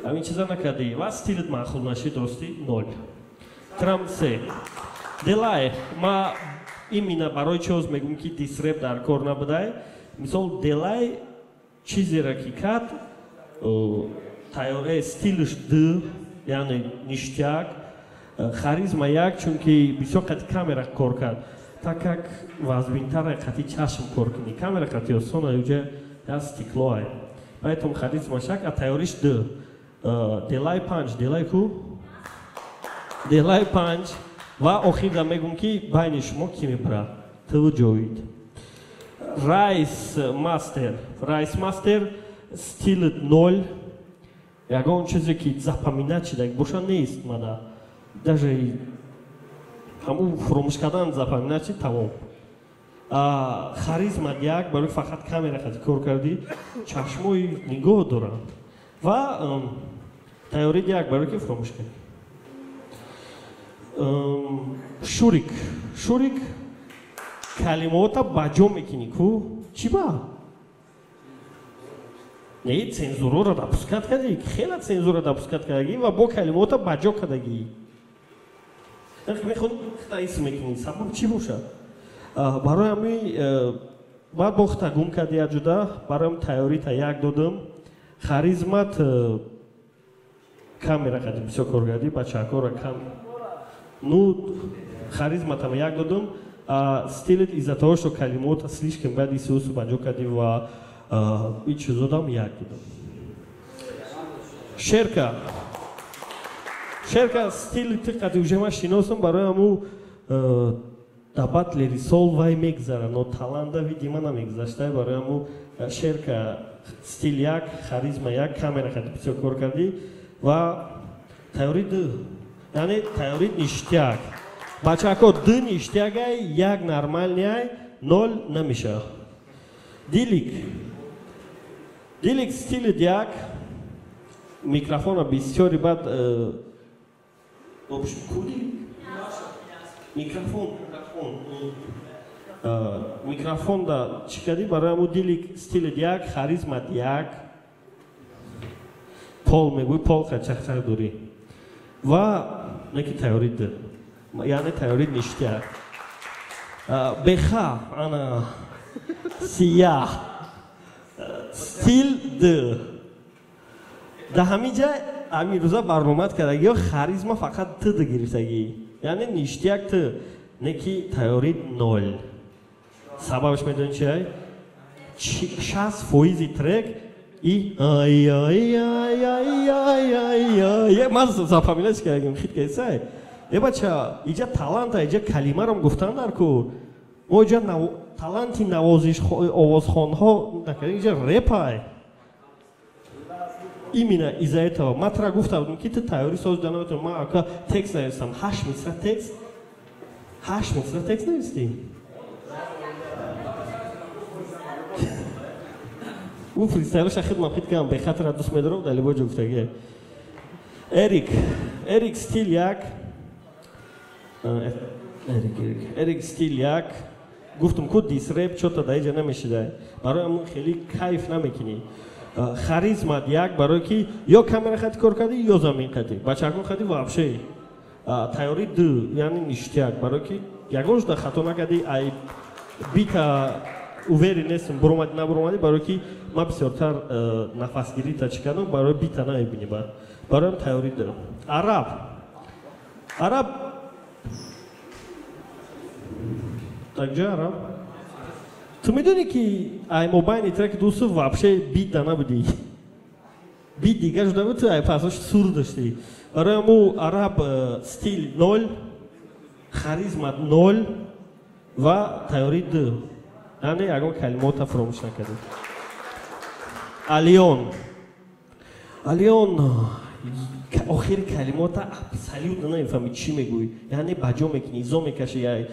K: ҳамин чиза накардӣ ва стилит маъқул нашид ростӣ 0 трам 3 делай ма именно барои чӣ ҳоз мегӯм ки дисреп дар кор набудай мисол делай чизеро ки кард тайёре стилиш 2 яъне ништияк харизма 1 чунки бисёр қати камера кор кард так как вазнбинтара қати чашм кор кунӣ камера қати осон аюҷа я стекло ай поэтому харизма 1 а тайёриш 2 делай 5 делай ку делай 5 ва охирда мегӯм ки байни шумо ки мебарад ту ҷовид райс мастер стили 0 ягон чизе ки запоминат шида боша нест мада даже ҳаму фуромӯш кардан запоминат шид тамом харизма 1 барои фақат камера хати кор кардӣ чашмои нигоҳ доранд ва тайёри 1 барое ки фуромӯш кардӣ шурик калимота баҷо мекунӣ ку чӣ ба не цензураро допускат кардӣ хеле цензура допускат кардагӣ ва бо калимота баҷо кардагӣ мехоҳӣ таис мекунӣ сабаб чӣ бошад барои ҳамин баъд бохта гум карди яҷуда барои ҳам тайёрита 1 додам харизмат камера кади бисёр кор кардӣ бачаҳакора кам ну харизматам 1 додам стилит из-за того что калимота слишком баъди сиёсу баҷо кардӣ ва и чизодам 1 додам шерка стили ти қади уже ман шиносам барои ҳаму дабатлери сол вай мегзара но таланда видима намегзашта барои ҳаму шерка стил 1 харизма 1 камера қади бисёр кор кардӣ ва тайёри 2 яъне тайёри ништияк бачаҳако 2 ништиягай 1 нормальняй 0 намеша дилик стили 1 микрофона бисёри бад микрофон да чӣ кардӣ барои ҳаму дилик стили 1 харизма 1 пол мегӯй пол қачақчақ дорӣ ва неки тайёри 2 яъне тайёри ништияк беха ана сияҳ стил д да ҳамин ҷа ҳамин рӯза барномат кардаги ё харизма фақат т да гирифтагӣ яъне ништияк т не ки тайёри 0 сабабаш медони чи ай 60% трек и ман запоминаш кардам хит кайсай е бача иҷа таланта иҷа калимарам гуфтан дарку мо иҷа таланти навозиш овозхонҳо накардем иҷа репай именно из-за этого ман тра гуфта будам ки ту тайёри соз данаметон ман ака текст навистам 8 мисра текст 8 мисра текст навистӣ او فریستایلش خیلی من خیلی کم به خاطر دوست می‌دارم دلیل باج گفتگی اریک ستیل یک اریک ستیل یک گفتم کد دیس رپ چطور دایجا نمیشه برای همون خیلی کیف نمیکنی خاریزمات یک برای کی یا کامera خاطی کار کردی یا زمین خاطی بچه‌کون خاطی вообще تیاری دو یعنی نیشتیک برای کی یکونش در خطا نکردی ای بیتا уверен нестам буромади набуромади барои ки ман бисёртар нафасгирӣ таҷ кардам барои бита намебинӣ бароям тайёрӣ дорам араб такҷа араб ту медонӣ ки ай мобайни треки дӯсту вообще бит да набудӣ бит дигар шуда буд ту ай пасош сур доштӣ барои ҳаму араб стил 0 харизмат 0 ва тайёрӣ 2 яъне ягон калимота фуромӯш накардем алиён охири калимота абсолютно намефаҳмӣ чӣ мегӯӣ яъне баҷо мекунӣ изо мекашӣ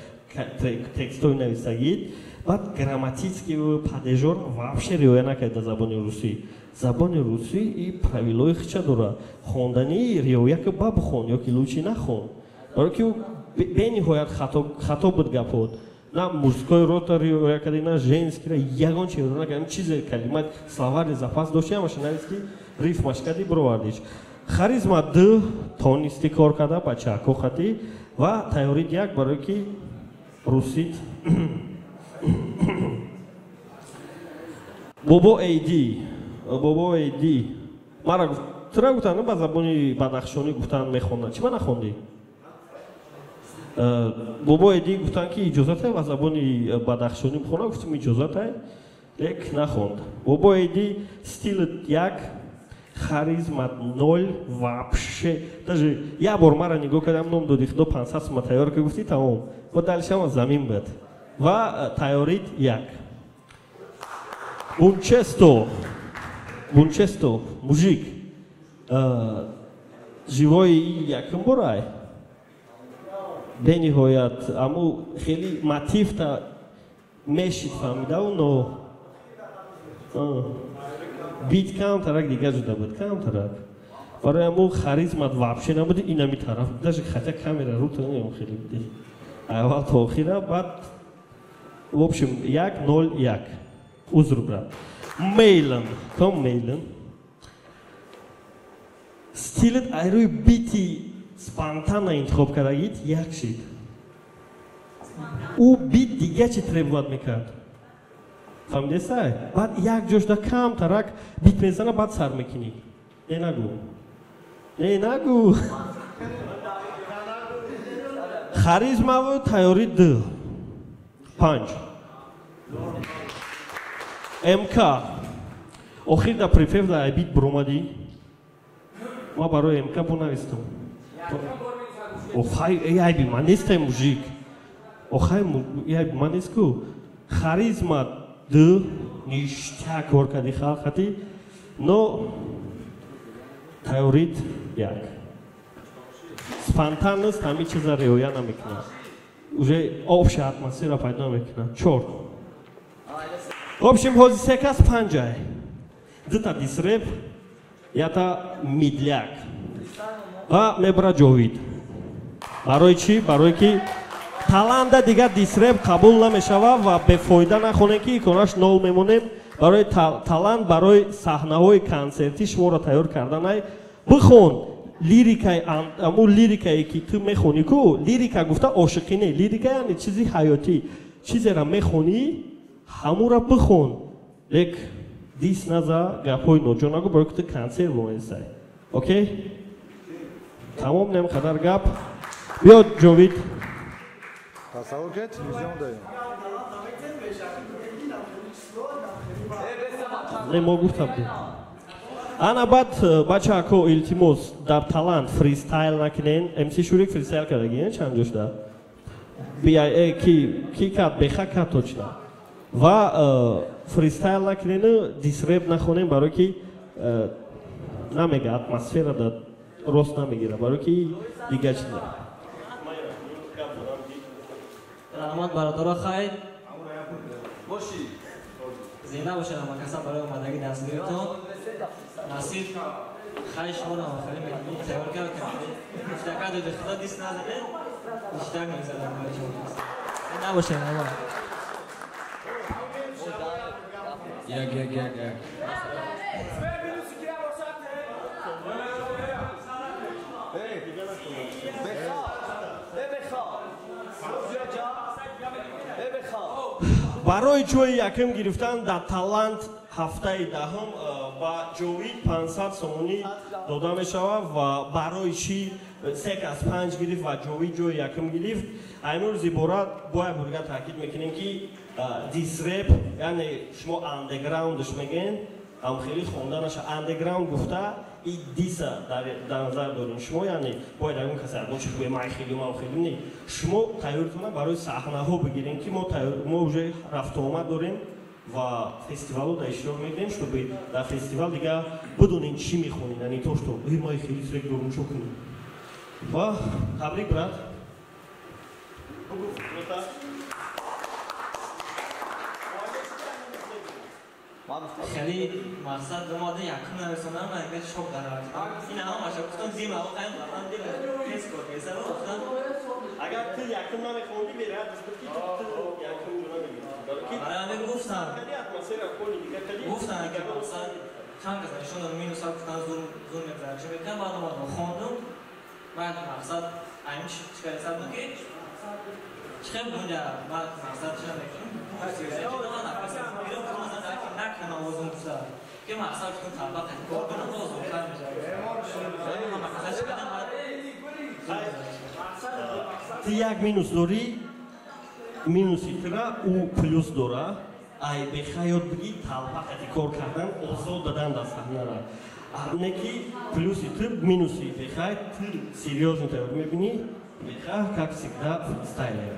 K: текстои навистагид баъд грамматически падежор вообще риоя накарда забони русӣ забони русӣ и правилои хича дорад хондани риоя ки ба бихон ё ки лучи нахон барои ки бениҳоят хато буд гапот на мужской рота риоя кардӣ на женскира ягон чи риоя накардӣ чизе калимат словари запас дошти ҳамаша навистӣ рифмаш кардӣ бировардиш харизма 2 тонистӣ кор карда ба чако хатӣ ва тайёрид 1 барои ки русит бобо эйди мара тура гуфтан ба забони бадахшонӣ гуфтан мехонад чима нахондӣ бобо эйди гуфтан ки иҷозат ай ба забони бадахшонӣ бихонад гуфтам иҷозат ай лек нахонд бобо эйди стил 1 харизмат 0 вообще даже як бор мара нигоҳ кардам ном доди худо 500 сум тайёр ки гуфтӣ тамом бо далишама замин буд ва тайёрид 1 бунчесто мужик живои якум борай бениҳоят аму хеле мотивта мешид фаҳмидаву но бит камтарак дигар жуда буд камтарак барои аму харизмат вообще набуди инами тараф даже хотя камера рута наем хеле буди аввал то охира баъд в общем 1-0-1 узр брат мейлан стилит айрӯи бити спонтанно интихоб кардагид як шид ӯ бит дигар чи требоват мекард фаҳмидесай баъд як ҷошда камтарак бит мезана баъд сар мекунӣ не нагӯ харизмаву тайёри 2 5 МК охир да припев да айбит буромадӣ ма барои МК бунавистам айби ман нестам мужик айби ман нест ку харизма 2 ништяк кор карди халқати но тайёрид 1 спонтанност ҳамин чиза риоя намекунад уже общая атмосфера пайдо мекунад 4 в общем ҳози секас 5 ай дута дисреп ята мидляк ва мебра ҷовид барои чӣ барое ки таланда дигар дисреп қабул намешавад ва бефоида нахонем ки иконаш 0 мемонем барои талант барои саҳнаҳои консертӣ шуморо тайёр карданай бихон лирикаи аму лирикае ки ту мехонӣ ку лирика гуфта ошиқӣ не лирика яъне чизи ҳаётӣ чизеро мехонӣ ҳамура бихон лек дис наза гапҳои ноҷонагу барои ки ту консерт воистай окей тамом намқадар гап биё ҷовид
L: тасаввур кер телевизион даём
K: мо гуфтам ана баъд бачаҳако илтимос дар талант фристайл накунен мс шурик фристайл кардагиен чанд ҷошда бия ки кард беха кард точно ва фристайл накунену дисреп нахонем барое ки намега атмосферада рост намегира барое ки дига чиза
M: саломат бародаро хайр боши зинда бошед ҳамакаса барои омадагӣ дастгиритон насиб хай шуморо охирин меҳмон тайёр кардем иштака доди худо дист назаде иштак мезадам зинда бошед ҳама
D: як
K: барои ҷои якум гирифтан дар талант ҳафтаи даҳум ба ҷовид 500 сомонӣ дода мешавад ва барои чӣ 3/5 гирифт ва ҷовид ҷои якум гирифт айнур зиборат бояд бурга таъкид мекунем ки дисреп яъне шумо андеграундш мегӯен ам хеле хонда наша андеграунд гуфта и диса дар назар дорем шумо яъне бояд ягон касе ягон чи хуе май хелим ам хелим не шумо тайёртона барои саҳнаҳо бигирем ки мо уже рафтуомад дорем ва фестивалҳо дар иштирок мегирем чтобы дар фестивал дига бидонем чӣ мехонем яъне то што май хеле срек дорум чо кунем ва табрик брат
M: хеле мақсад домода якум нарасонам ага шок дарад ин ҳамаша гуфтам зима оқаем лафам дил тест кор месар гуфтам
K: агар ту якум намехонди берад гуфти ту якум ҷуна мегирӣ
M: бараме гуфтам
K: хеле атмосфера коли дига кали
M: гуфтам ки мақсад чанд кас нишонам минуса гуфтам зур мегзарад чӣ мекунам баъд омадам хондум баъд мақсад айн чикар сад ки чихем бунҷа баъд мақсад чӣ мекунам накунам овозум гуфта ки мақсад кун табақат кор кунам озуртар
K: ту як минус дорӣ минуси тира ӯ плюс дора ай бехаёт биги талпақати кор кардан озод дадан дар саҳнара не ки плюси ту минуси бехай ту серьёзно тайёр мебинӣ беха как всегда фристайлер